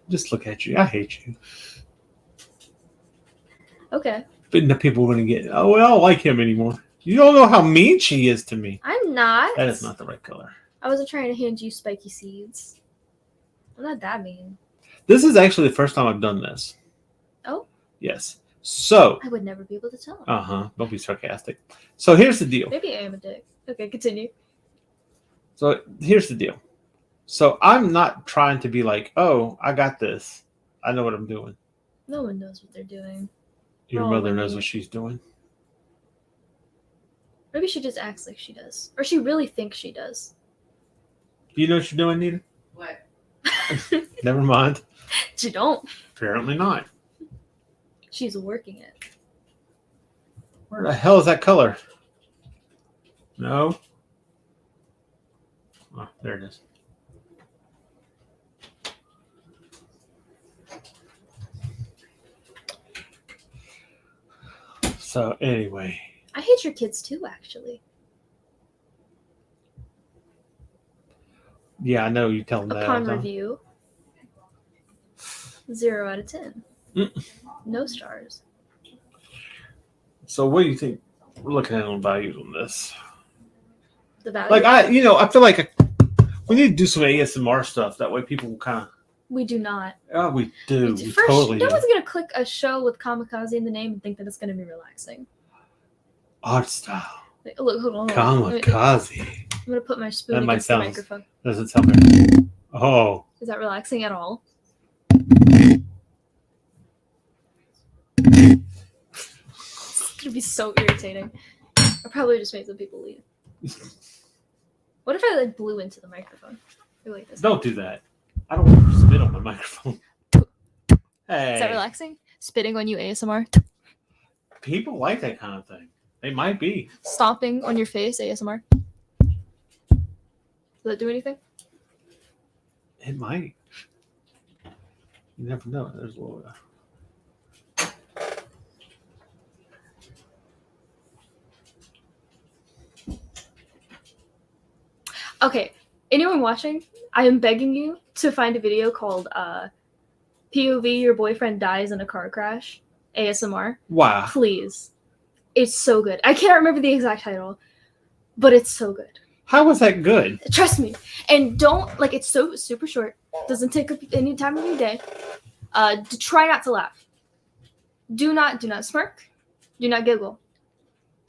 Just look at you. I hate you. Okay. But the people are going to get, oh, I don't like him anymore. You don't know how mean she is to me. I'm not. That is not the right color. I wasn't trying to hand you spiky seeds. I'm not that mean. This is actually the first time I've done this. Oh? Yes. So, I would never be able to tell. don't be sarcastic. So here's the deal. Maybe I am a dick. Okay, continue. So here's the deal. So I'm not trying to be like, oh, I got this. I know what I'm doing. No one knows what they're doing. Your Oh, mother knows wait. what she's doing. Maybe she just acts like she does. Or she really thinks she does. Do you know what you're doing, Nita? What? Never mind. She don't. Apparently not. She's working it. Where the hell is that color? No. Oh, there it is. So anyway, I hate your kids too, actually. yeah, I know you tell them that. Upon all the time. review, 0 out of 10. No stars. So what do you think we're looking at on values on this? The value. Like I feel like we need to do some ASMR stuff. That way people will kind of. We do not. Oh, we do. We First, totally no do. one's gonna click a show with kamikaze in the name and think that it's gonna be relaxing. Art style. Like, look, hold on. Kamikaze. I'm gonna put my spoon That might against the sound- microphone. Doesn't sound very. Oh. Is that relaxing at all? It's gonna be so irritating. I probably just made some people leave. What if I like blew into the microphone? Or like this. Don't do that. I don't want to spit on my microphone. Hey. Is that relaxing? Spitting on you ASMR? People like that kind of thing. They might be. Stomping on your face ASMR? Does that do anything? It might. You never know. There's a little. Okay, anyone watching, I am begging you to find a video called POV Your Boyfriend Dies in a Car Crash ASMR. Wow. Please. It's so good. I can't remember the exact title, but it's so good. How was that good? Trust me. And don't, like, it's so super short. Doesn't take up any time of your day. Try not to laugh. Do not smirk. Do not giggle.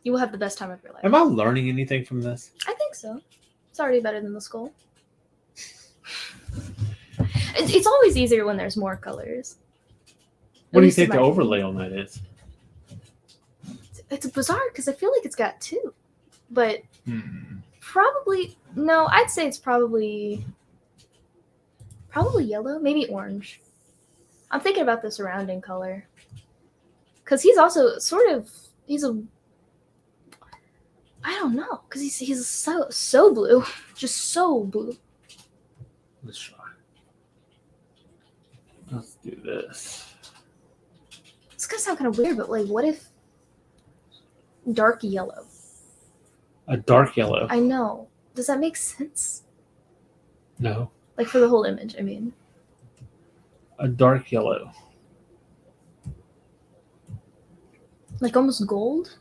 You will have the best time of your life. Am I learning anything from this? I think so. It's already better than the skull. It's always easier when there's more colors. What do you least in think the my overlay on that is? It's bizarre because I feel like it's got two, but Hmm. probably no. I'd say it's probably yellow, maybe orange. I'm thinking about the surrounding color because he's also he's a I don't know because he's so blue, just so blue. Let's try. Let's do this. It's gonna sound kind of weird, but like, what if dark yellow? A dark yellow. I know. Does that make sense? No. Like for the whole image, I mean. A dark yellow. Like almost gold?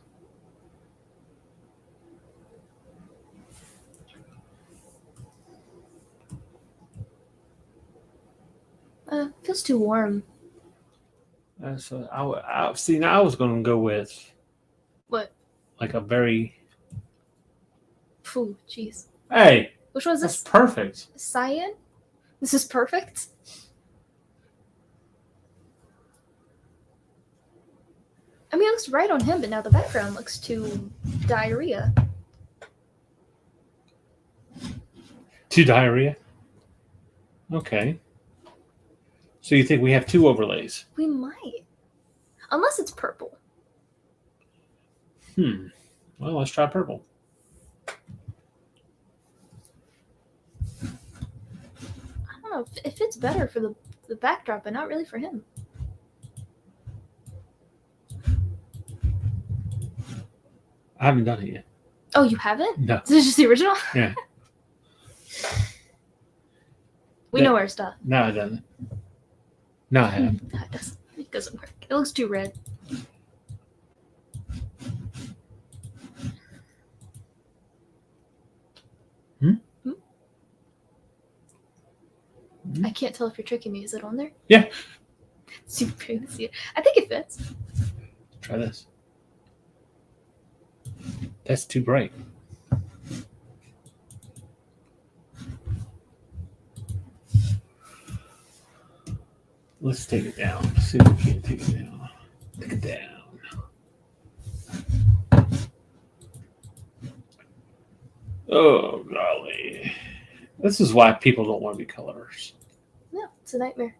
Feels too warm. So I see. Now I was going to go with What? like a very. Phew, jeez. Hey, Which was that's this? perfect. Cyan? This is perfect? I mean, it looks right on him, but now the background looks too diarrhea. To diarrhea. Okay. So you think we have two overlays? We might. Unless it's purple. Well, let's try purple. I don't know. It fits better for the backdrop, but not really for him. I haven't done it yet. Oh, you haven't? No. Is this just the original? Yeah. We know our stuff. No, I don't. No, I haven't. No, it doesn't work. It looks too red. I can't tell if you're tricking me. Is it on there? Yeah. Super see it. I think it fits. Try this. That's too bright. Let's take it down. See if we can take it down. Take it down. Oh, golly. This is why people don't want to be colors. No, it's a nightmare.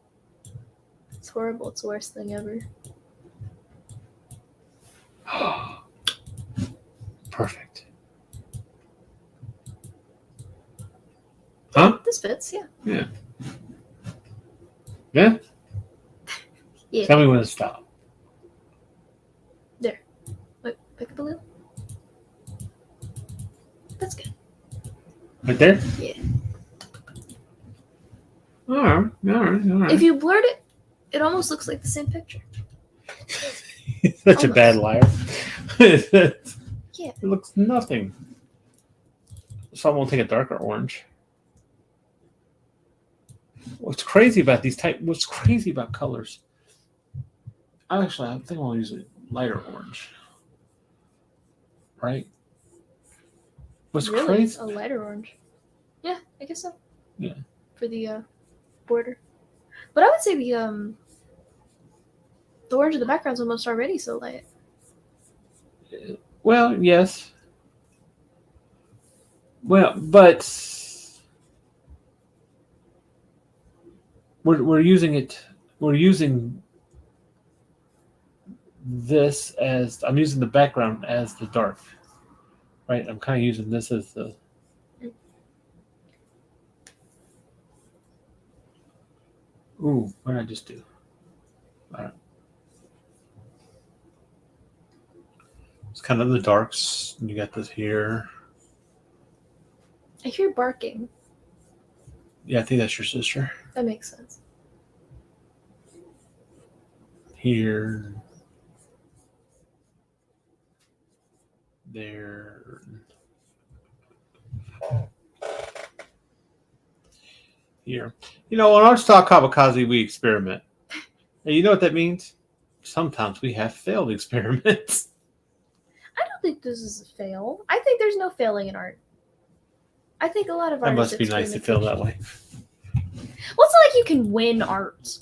It's horrible. It's the worst thing ever. Perfect. Huh? This fits, yeah. Yeah. Yeah? Yeah. Tell me when to stop. There. Wait, pick up a little. That's good. Right there? Yeah. All right. If you blurred it, it almost looks like the same picture. Such a bad liar. Yeah. It looks nothing. So I won't take a darker orange. What's crazy about what's crazy about colors? I think I'll use a lighter orange. Right? What's Really? crazy? A lighter orange. Yeah, I guess so. Yeah. For the border. But I would say the orange in the background's almost already so light. Well, yes. Well, but we're using it. We're using this as I'm using the background as the dark, right? I'm kind of using this as the. Ooh, what did I just do? I don't. It's kind of the darks. You got this here. I hear barking. Yeah, I think that's your sister. That makes sense. Here. There. Here. You know, on our stock kamikaze, we experiment. And you know what that means? Sometimes we have failed experiments. I don't think this is a fail. I think there's no failing in art. I think a lot of art That must be nice to feel that way. Well, it's not like you can win art.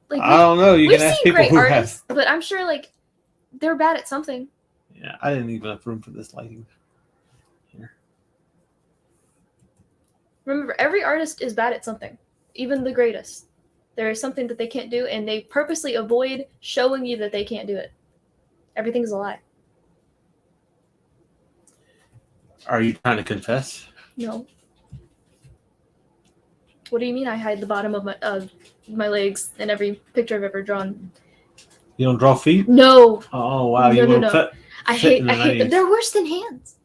Like I don't know. You we've can ask seen people great who artists, but I'm sure like they're bad at something. have. Yeah, I didn't even have room for this lighting. Here. Remember, every artist is bad at something, even the greatest. There is something that they can't do, and they purposely avoid showing you that they can't do it. Everything's a lie. Are you trying to confess? No. What do you mean? I hide the bottom of my legs in every picture I've ever drawn. You don't draw feet? No, Oh wow, No, you no, were no. fit. I Fit in hate. the I hate them. 90s. They're worse than hands.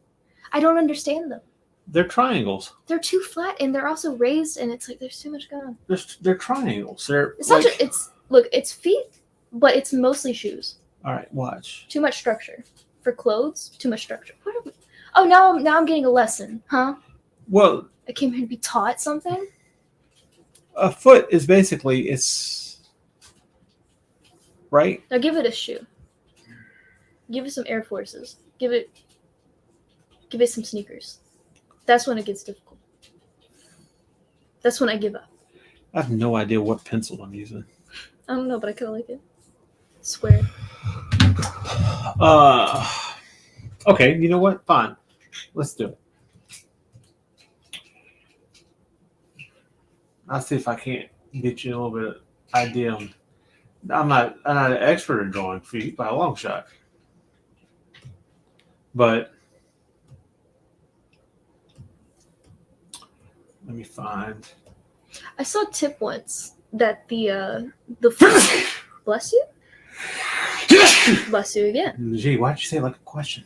I don't understand them. They're triangles. They're too flat, and they're also raised, and it's like there's too much going on. They're triangles. They're It's like. not. It's feet, but it's mostly shoes. All right, watch. Too much structure for clothes. Too much structure. What are we? Oh, now I'm getting a lesson, huh? Well, I came here to be taught something. a foot is basically it's right. Now give it a shoe. Give it some Air Forces. Give it some sneakers. That's when it gets difficult. That's when I give up. I have no idea what pencil I'm using. I don't know, but I kind of like it. Swear. Okay, you know what? Fine. Let's do it. I'll see if I can't get you a little bit of idea on. I'm not an expert in drawing feet by a long shot. But let me find. I saw a tip once that the bless you? Bless you again. Gee, why did you say it like a question?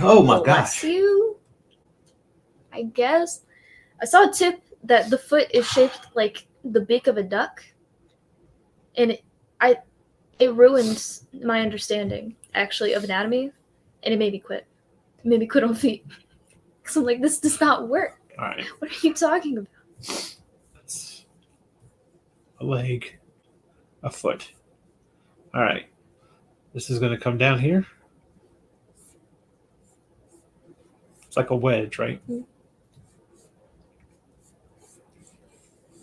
Oh my Bless gosh. you. I guess. I saw a tip that the foot is shaped like the beak of a duck. And it ruined my understanding, actually, of anatomy. And it made me quit. It made me quit on feet. Because I'm like, this does not work. All right. What are you talking about? That's a leg, a foot. All right. This is going to come down here. It's like a wedge, right?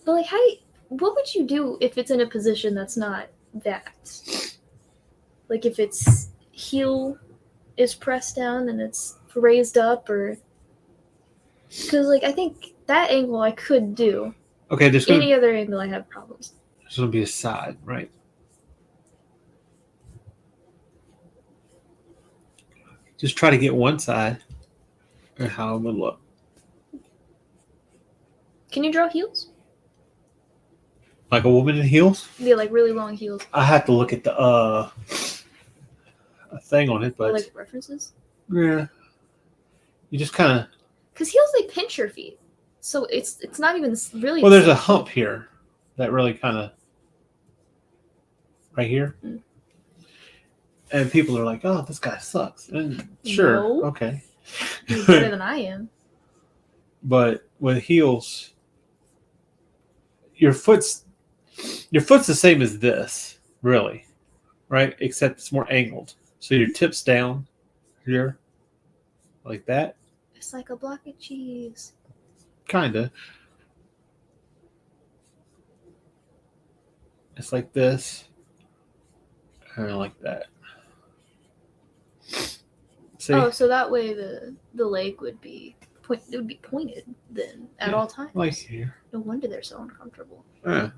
But like, what would you do if it's in a position that's not that? Like if its heel is pressed down and it's raised up, or because like I think that angle I could do. Okay, there's going Any other angle I have problems. to be a side, right? Just try to get one side and how it would look. Can you draw heels? Like a woman in heels? Yeah, like really long heels. I have to look at the a thing on it, Or but like references. yeah, you just kind of. Because heels they pinch your feet, so it's not even really. Well, there's a hump here that really kind of right here, and people are like, "Oh, this guy sucks." And sure, No. okay, You're better than I am. but with heels, your foot's the same as this, really, right? Except it's more angled, so your tip's down here, like that, It's like a block of cheese. kinda. It's like this, and like that. See? Oh, so that way the leg would be it would be pointed then at all times. Like here. No wonder they're so uncomfortable. Yeah.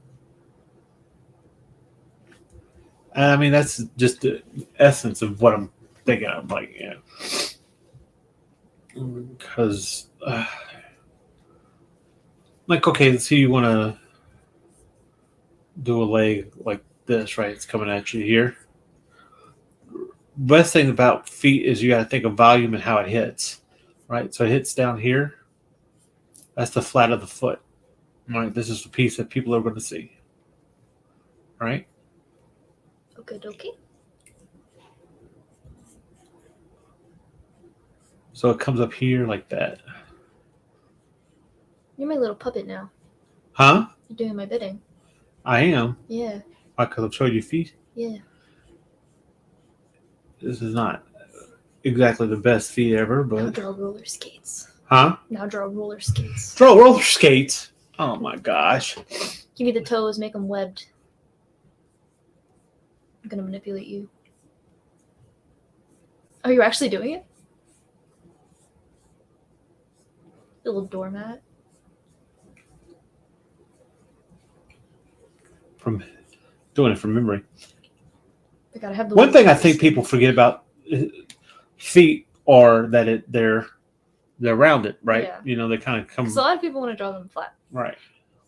And I mean, that's just the essence of what I'm thinking of. Like, yeah. Because, like, okay, let's say you want to do a leg like this, right? It's coming at you here. Best thing about feet is you got to think of volume and how it hits, right? So it hits down here. That's the flat of the foot. Right? This is the piece that people are going to see. Right? Okay. So it comes up here like that. You're my little puppet now. Huh? You're doing my bidding. I am. Yeah. Because I'm showing you feet. Yeah. This is not exactly the best feet ever, I'll but draw roller skates. Huh? Now draw roller skates. Draw roller skates. Oh my gosh. Give me the toes, make them webbed. I'm gonna manipulate you. Oh, you're actually doing it? The little doormat. From doing it from memory. I gotta have the One thing I roller think skate. people forget about feet are that they're rounded, right? Yeah. You know, they kind of come 'Cause a lot of people want to draw them flat. right.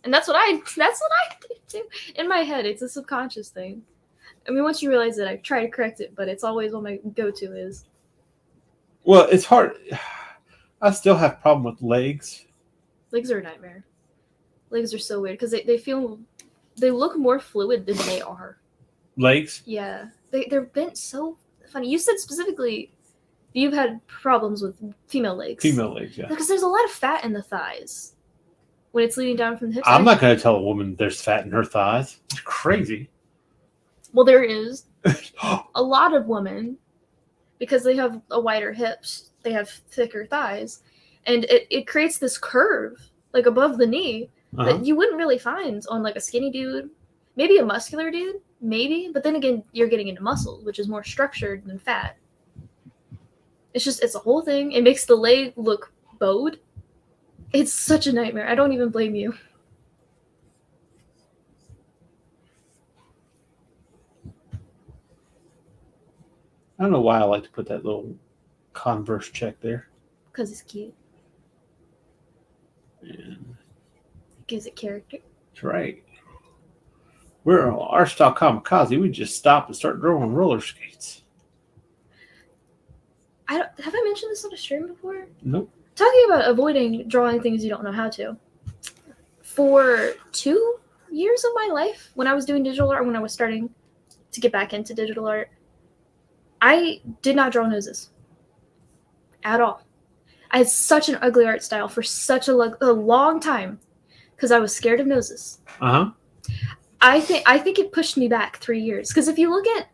And that's what I do too. In my head, it's a subconscious thing. I mean, once you realize it, I try to correct it, but it's always what my go-to is. Well, it's hard. I still have problem with legs. Legs are a nightmare. Legs are so weird because they look more fluid than they are. Legs. Yeah, they're bent so funny. You said specifically you've had problems with female legs. Female legs, yeah. Because there's a lot of fat in the thighs when it's leading down from the hips. I'm not going to tell a woman there's fat in her thighs. It's crazy. Well, there is a lot of women because they have a wider hips, they have thicker thighs, and it creates this curve like above the knee that you wouldn't really find on like a skinny dude, maybe a muscular dude, maybe, but then again, you're getting into muscle, which is more structured than fat. It's a whole thing. It makes the leg look bowed. It's such a nightmare. I don't even blame you. I don't know why I like to put that little Converse check there. Because it's cute. And Gives it character. that's right. We're our style kamikaze. We just stop and start drawing roller skates. Have I mentioned this on a stream before? Nope. Talking about avoiding drawing things you don't know how to. For 2 years of my life, when I was doing digital art, when I was starting to get back into digital art, I did not draw noses at all. I had such an ugly art style for such a long time because I was scared of noses. I think it pushed me back 3 years because if you look at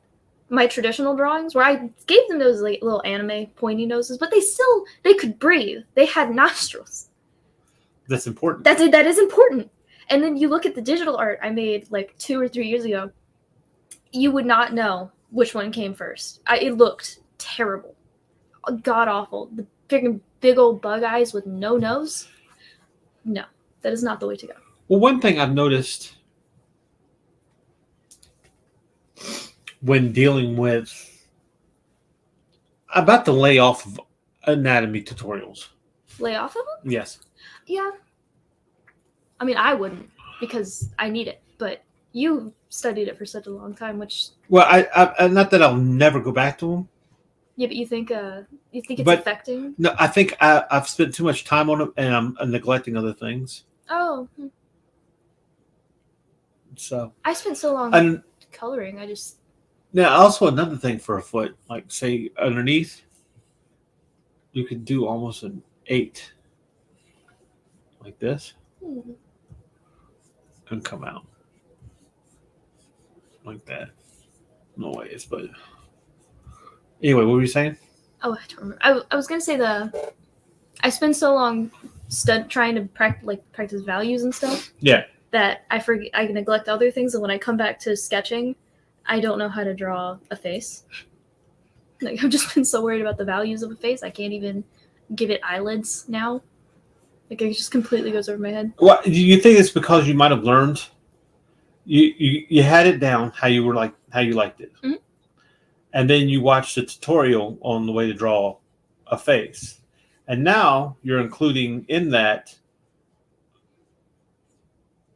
my traditional drawings where I gave them those like little anime pointy noses, but they could breathe. They had nostrils. That's important. That is important. And then you look at the digital art I made like 2 or 3 years ago. You would not know which one came first. It looked terrible, god awful. The freaking big old bug eyes with no nose. No, that is not the way to go. Well, one thing I've noticed when dealing with, I'm about to lay off of anatomy tutorials. Lay off of them? Yes. Yeah. I mean, I wouldn't because I need it, but you studied it for such a long time, which. Well, I not that I'll never go back to them. Yeah, but you think it's But- affecting? No, I think I've spent too much time on them, and I'm neglecting other things. Oh, So, I spent so long and coloring. I just. now also another thing for a foot, like say underneath, you could do almost an 8, like this, and come out like that. No ways, but anyway, what were you saying? Oh, I don't remember. I was gonna say I spend so long trying to practice values and stuff. Yeah. That I forget. I neglect other things, and when I come back to sketching, I don't know how to draw a face. Like I've just been so worried about the values of a face, I can't even give it eyelids now. Like it just completely goes over my head. Well, do you think it's because you might have learned? You had it down how you liked it, Mm-hmm. and then you watched a tutorial on the way to draw a face, and now you're including in that.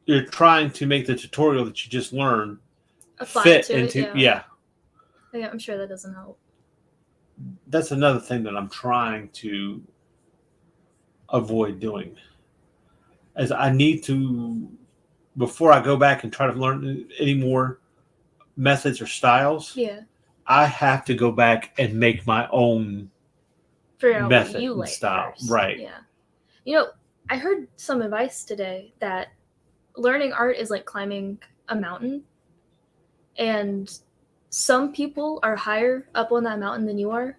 You're trying to make the tutorial that you just learned Apply fit to into it, yeah. Yeah, I'm sure that doesn't help. That's another thing that I'm trying to avoid doing. As I need to, before I go back and try to learn any more methods or styles, Yeah. I have to go back and make my own Figure out method what you and like style. first. Right. Yeah. You know, I heard some advice today that learning art is like climbing a mountain, and some people are higher up on that mountain than you are,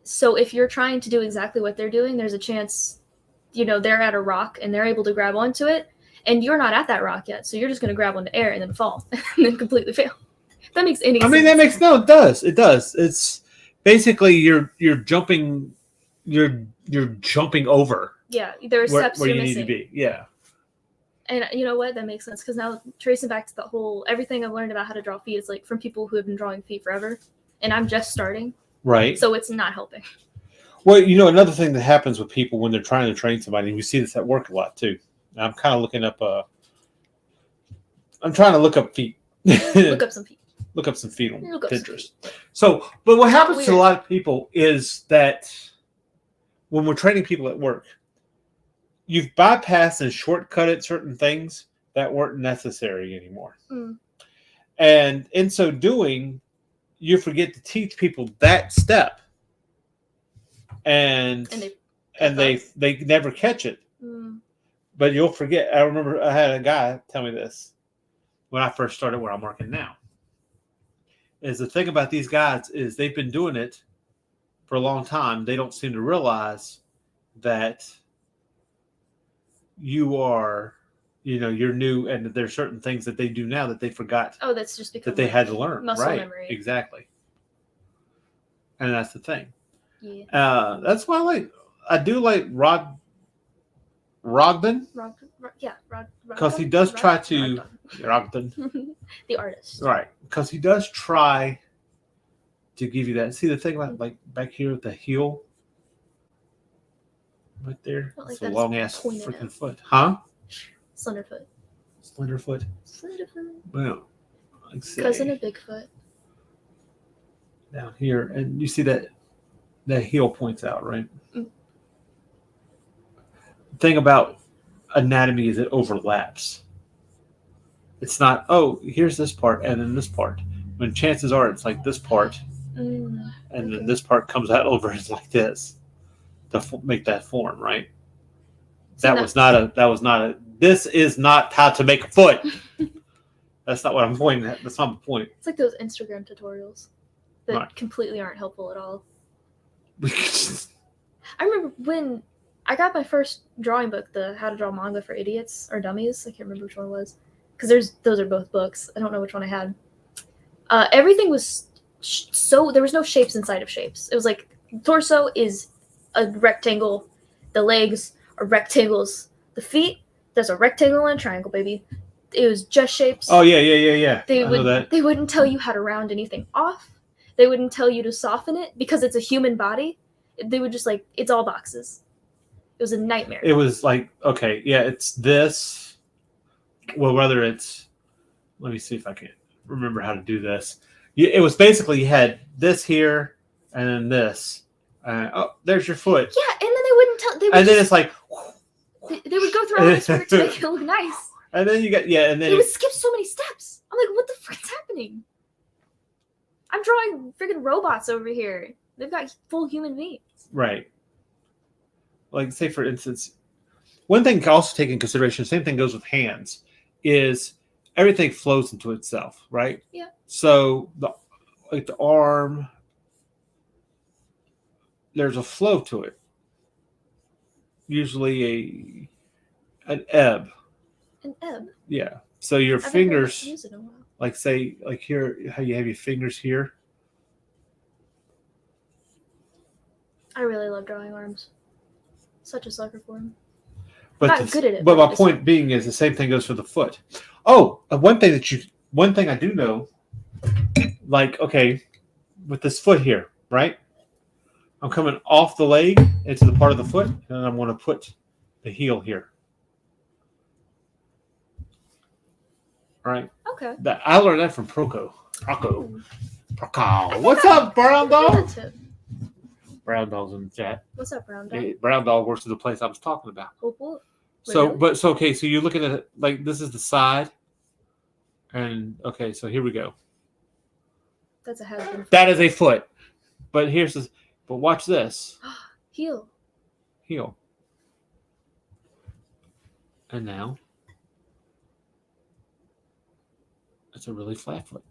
So if you're trying to do exactly what they're doing, there's a chance, they're at a rock and they're able to grab onto it, and you're not at that rock yet. So you're just going to grab onto air and then fall and then completely fail. That makes any sense. I mean, that makes no. It does. It does. It's basically you're jumping, you're jumping over. Yeah, there are steps where you're you missing. need to be. Yeah. And you know what? That makes sense, because now tracing back to the whole everything I've learned about how to draw feet is like from people who have been drawing feet forever, and I'm just starting, Right. so it's not helping. Well, another thing that happens with people when they're trying to train somebody, and we see this at work a lot too. I'm kind of looking up. I'm trying to look up feet. Look up some feet. Look up some feet on Look up some Pinterest. So, but what happens to a Weird. lot of people is that when we're training people at work, you've bypassed and shortcutted certain things that weren't necessary anymore. Mm. And in so doing, you forget to teach people that step. And they never catch it. Mm. But you'll forget. I remember I had a guy tell me this when I first started where I'm working now. Is the thing about these guys is they've been doing it for a long time. They don't seem to realize that you're new, and that there's certain things that they do now that they forgot Oh, that's just because that they had to learn. muscle right. memory. Exactly. And that's the thing. Yeah. That's why I do like Rogden. Because he does try to Rogden. The artist. Right. Because he does try to give you that. See the thing about like back here with the heel? Right there. Not like It's a that's long ass pointed freaking out. foot. Huh? Slenderfoot. Slenderfoot. Well, like say, Cousin of Bigfoot. down here. And you see that heel points out, right? Mm. The thing about anatomy is it overlaps. It's not, here's this part and then this part. When chances are it's like this part and then this part comes out over and it's like this to make that form, right? That was not a this is not how to make a foot. That's not what I'm pointing at. That's not the point. It's like those Instagram tutorials that Right. completely aren't helpful at all. I remember when I got my first drawing book, the How to Draw Manga for Idiots or Dummies. I can't remember which one it was, because those are both books. I don't know which one I had. Everything was there was no shapes inside of shapes. It was like torso is a rectangle, the legs are rectangles, the feet, there's a rectangle and a triangle, baby. It was just shapes. Oh yeah. They I know that. They wouldn't tell you how to round anything off. They wouldn't tell you to soften it because it's a human body. They would just it's all boxes. It was a nightmare. It was like, okay, yeah, it's this. Well, whether it's, let me see if I can remember how to do this. It was basically you had this here and then this. There's your foot. Yeah, and then they wouldn't tell. And then it's like, they would go through all this work to make it look nice. and then you got, and then They would skip so many steps. I'm like, what the frick's happening? I'm drawing freaking robots over here. They've got full human beings. right. Like, say, for instance, one thing to also take in consideration, same thing goes with hands, is everything flows into itself, right? Yeah. So, the arm, there's a flow to it. Usually an ebb. An ebb. Yeah. So your I haven't heard fingers, that used in a while. like say, like here, how you have your fingers here. I really love drawing arms. Such a sucker for them. But Not good at it, But but my it's point fun. being is the same thing goes for the foot. Oh, one thing I do know, like, okay, with this foot here, right? I'm coming off the leg into the part of the foot, and I'm going to put the heel here. All right. Okay. I learned that from Proco. Ooh. What's up, Brown Dog? That's it. Brown Dog's in the chat. What's up, Brown Dog? Hey, Brown Dog works at the place I was talking about. Whoop, whoop. Wait, So, really? okay, so you're looking at it like this is the side, and okay, so here we go. That's a has-been. That is a foot, but but watch this Heel. heel, and now it's a really flat foot.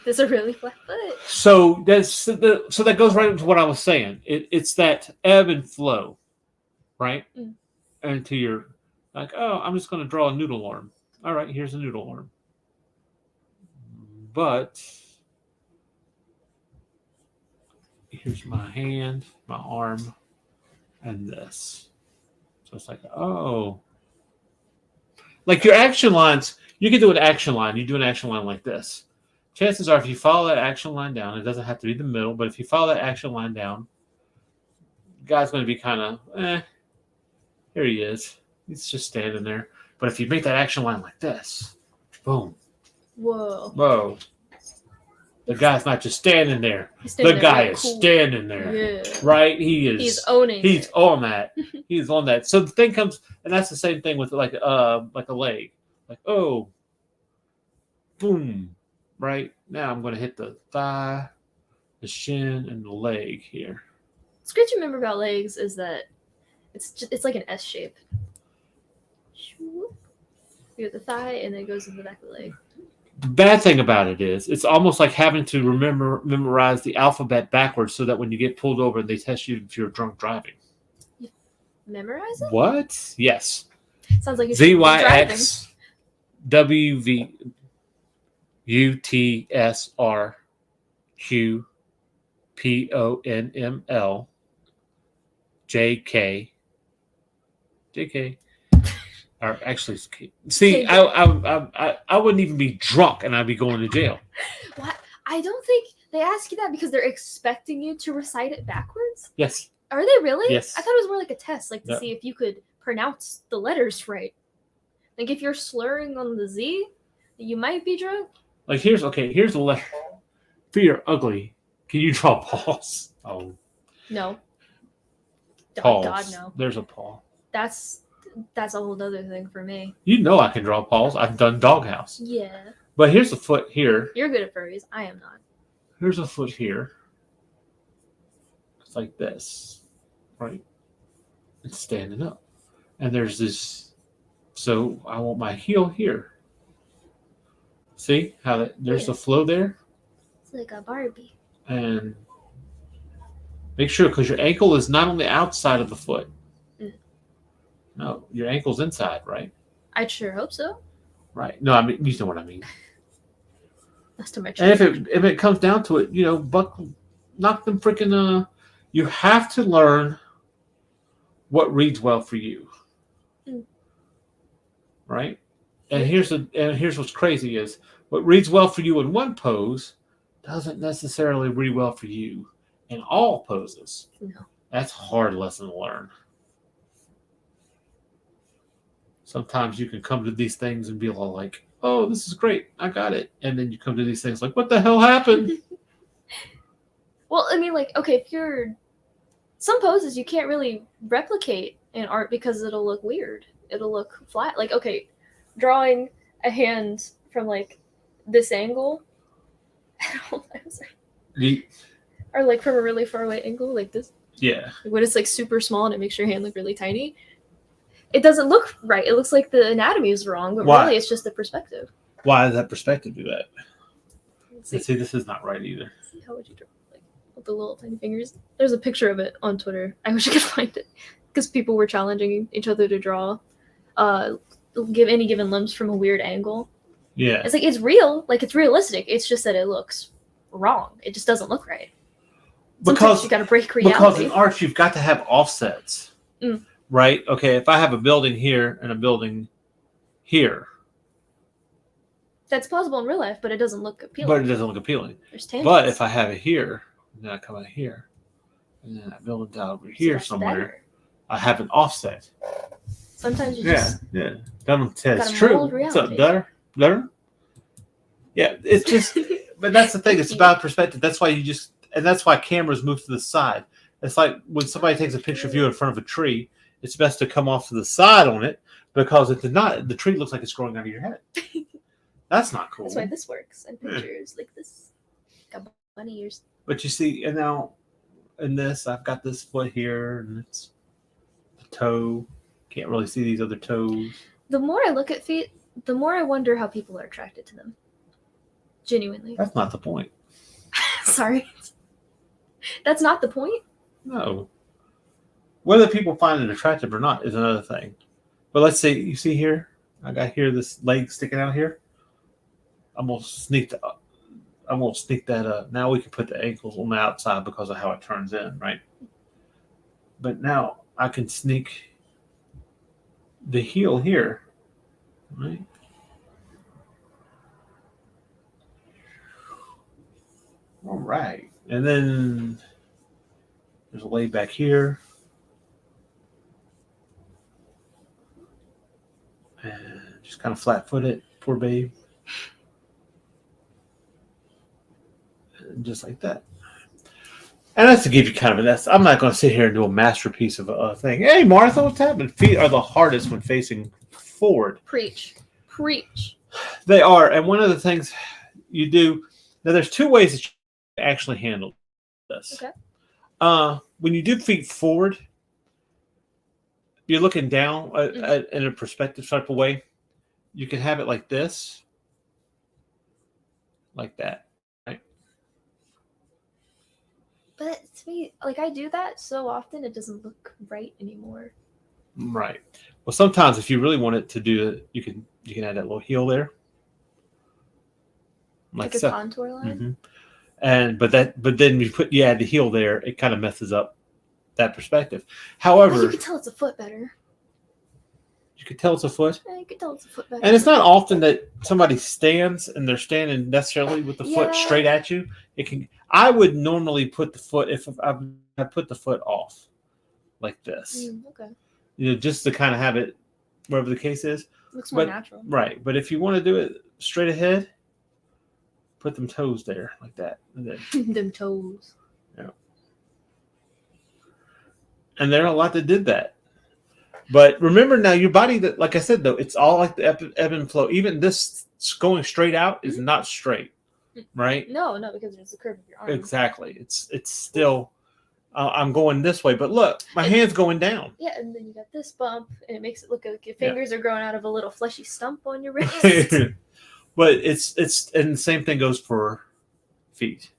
There's a really flat foot. So that goes right into what I was saying. It's that ebb and flow, right? Mm. Into your like, oh, I'm just going to draw a noodle arm. All right, here's a noodle arm. But here's my hand, my arm, and this. So it's like, oh, like your action lines. You can do an action line. You do an action line like this. Chances are, if you follow that action line down, it doesn't have to be the middle, but if you follow that action line down, the guy's going to be kind of, here he is. He's just standing there. But if you make that action line like this, boom, Whoa. whoa, the guy's not just standing there. He's The standing there guy real is cool. standing there, Yeah. right? He is. He's owning He's it. on that. He's on that. So the thing comes, and that's the same thing with like a leg. Like, oh, boom. Right now, I'm going to hit the thigh, the shin, and the leg here. What's great to remember about legs is that it's like an S shape. You get the thigh, and then it goes in the back of the leg. The bad thing about it is, it's almost like having to memorize the alphabet backwards, so that when you get pulled over and they test you if you're drunk driving. Memorize it? What? Yes. Sounds like you're driving. ZYX WV UTSR Q PONML JK. Or actually, see, I wouldn't even be drunk, and I'd be going to jail. What? I don't think they ask you that because they're expecting you to recite it backwards. Yes. Are they really? Yes. I thought it was more like a test, like to No. see if you could pronounce the letters right. Like if you're slurring on the Z, you might be drunk. Like here's a letter. For your ugly, can you draw paws? Oh, No. paws. God, no. There's a paw. That's a whole other thing for me. You know I can draw paws. I've done doghouse. Yeah. But here's a foot here. You're good at furries. I am not. Here's a foot here. It's like this, right? It's standing up. And there's this. So I want my heel here. See how there's the flow there? It's like a Barbie. And make sure, because your ankle is not on the outside of the foot. Mm. No, your ankle's inside, right? I'd sure hope so. Right. No, I mean, you know what I mean. That's to my And if it comes down to it, knock them freaking. You have to learn what reads well for you, right? And here's what's crazy is what reads well for you in one pose doesn't necessarily read well for you in all poses. No. That's a hard lesson to learn. Sometimes you can come to these things and be all like, oh, this is great. I got it. And then you come to these things like, what the hell happened? Well, I mean, like, okay, if you're some poses you can't really replicate in art because it'll look weird. It'll look flat. Like, okay, drawing a hand from like this angle, or like from a really far away angle, like this. Yeah. When it's like super small and it makes your hand look really tiny, it doesn't look right. It looks like the anatomy is wrong, but Why? really it's just the perspective. Why does that perspective do that? Let's see. See, this is not right either. How would you draw like with the little tiny fingers? There's a picture of it on Twitter. I wish I could find it because people were challenging each other to draw, give any given limbs from a weird angle. Yeah. It's like it's real, like it's realistic. It's just that it looks wrong. It just doesn't look right. Sometimes Because you got to break Because reality. in art, you've got to have offsets, right? Okay, if I have a building here and a building here, That's plausible in real life, but it doesn't look appealing. but it doesn't look appealing. There's tangents. But if I have it here, and then I come out here, and then I build it out over here that's somewhere, better. I have an offset. Sometimes you just Yeah. That's gotta true. mold What's up, reality. Dutter? Yeah, it's just, but that's the thing. It's about perspective. That's why that's why cameras move to the side. It's like when somebody takes a picture of you in front of a tree, it's best to come off to the side on it because if not, the tree looks like it's growing out of your head. That's not cool. That's why this works in pictures like this. Got bunny ears. But you see, and now in this, I've got this foot here, and it's the toe. Can't really see these other toes. The more I look at feet, the more I wonder how people are attracted to them. Genuinely. That's not the point. Sorry. That's not the point. No. Whether people find it attractive or not is another thing. But let's say, you see here, I got here this leg sticking out here. I'm gonna sneak that up. Now we can put the ankles on the outside because of how it turns in, right? But now I can sneak the heel here, right? All right. And then there's a lay back here. And just kind of flat-footed, poor babe. And just like that. And that's to give you kind of I'm not going to sit here and do a masterpiece of a thing. Hey, Martha, what's happening? Feet are the hardest when facing forward. Preach. They are. And one of the things you do, now there's two ways that you actually handle this. Okay. When you do feet forward, you're looking down in a perspective type of way. You can have it like this, like that, right? But to me, like I do that so often, it doesn't look right anymore. Right. Well, sometimes if you really want it to do it, you can add that little heel there, Like a so. contour line. Mm-hmm. And but then you add the heel there, it kind of messes up that perspective. However, But you can tell it's a foot better. You could tell it's a foot. Yeah, you can tell it's a foot better. And it's not often that somebody stands and they're standing necessarily with the foot straight at you. It can. I would normally put the foot if I put the foot off like this. Okay. You know, just to kind of have it wherever the case is. Looks more natural. Right. But if you want to do it straight ahead, put them toes there like that. And then, them toes. Yeah. And there are a lot that did that. But remember now, your body, that, like I said, though, it's all like the ebb and flow. Even this going straight out is not straight, right? No, because there's the curve of your arm. Exactly. It's still, I'm going this way. But look, my hand's going down. Yeah, and then you got this bump, and it makes it look like your fingers are growing out of a little fleshy stump on your wrist. But it's and the same thing goes for feet.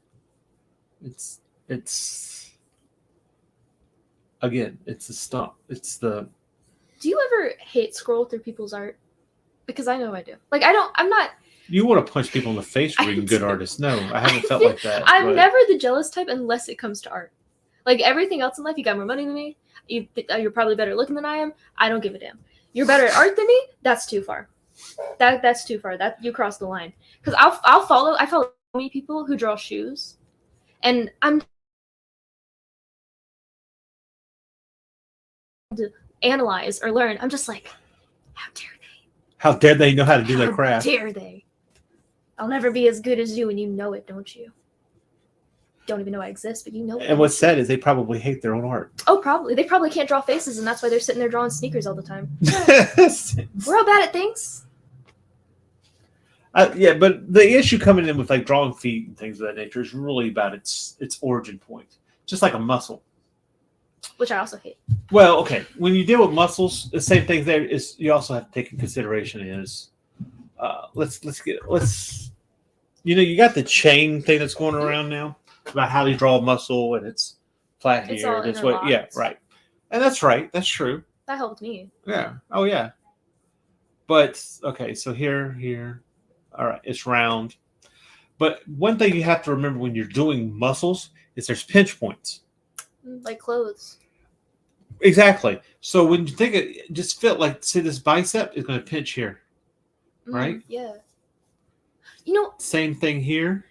It's again, it's a stump. It's the. Do you ever hate scroll through people's art? Because I know I do. Like I'm not. You want to punch people in the face for being good artists? No, I haven't felt like that. I'm never the jealous type unless it comes to art. Like everything else in life, you got more money than me. You're probably better looking than I am. I don't give a damn. You're better at art than me. That's too far. That's too far. That you cross the line. Because I follow many people who draw shoes, and I'm to analyze or learn. I'm just like, how dare they? How dare they know how to do their craft? How dare they? I'll never be as good as you, and you know it, don't you? Don't even know I exist, but you know it. And what's sad is they probably hate their own art. Oh, probably. They probably can't draw faces, and that's why they're sitting there drawing sneakers all the time. We're all bad at things. Yeah, but the issue coming in with like drawing feet and things of that nature is really about its origin point, just like a muscle. Which I also hate. Well, okay. When you deal with muscles, the same thing there is. You also have to take in consideration is, you got the chain thing that's going around now about how you draw a muscle and it's flat It's here, all this way. Yeah, interlocked. right. And that's right. That's true. That helped me. Yeah. Oh, yeah. But okay, so here. All right, it's round. But one thing you have to remember when you're doing muscles is there's pinch points. Like clothes. Exactly. So when you think it, just feel like, say this bicep is going to pinch here, right? Yeah. You know. Same thing here.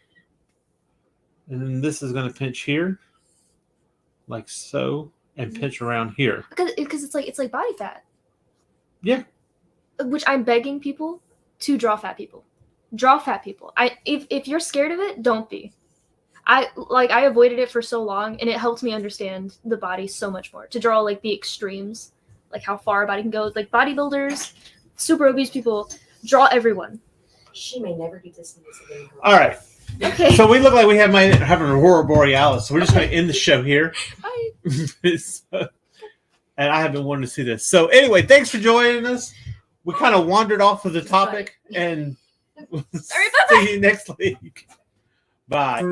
And then this is going to pinch here, like so, and pinch around here. Because it's like body fat. Yeah. Which I'm begging people to draw fat people. Draw fat people. If you're scared of it, don't be. I avoided it for so long, and it helped me understand the body so much more. To draw like the extremes, like how far a body can go. Like bodybuilders, super obese people, draw everyone. She may never get to see this again. All right. Okay. So we look like we have having an aurora borealis. So we're just going to end the show here. Bye. And I have been wanting to see this. So anyway, thanks for joining us. We kind of wandered off of the topic, and bye-bye. See you next week. Bye.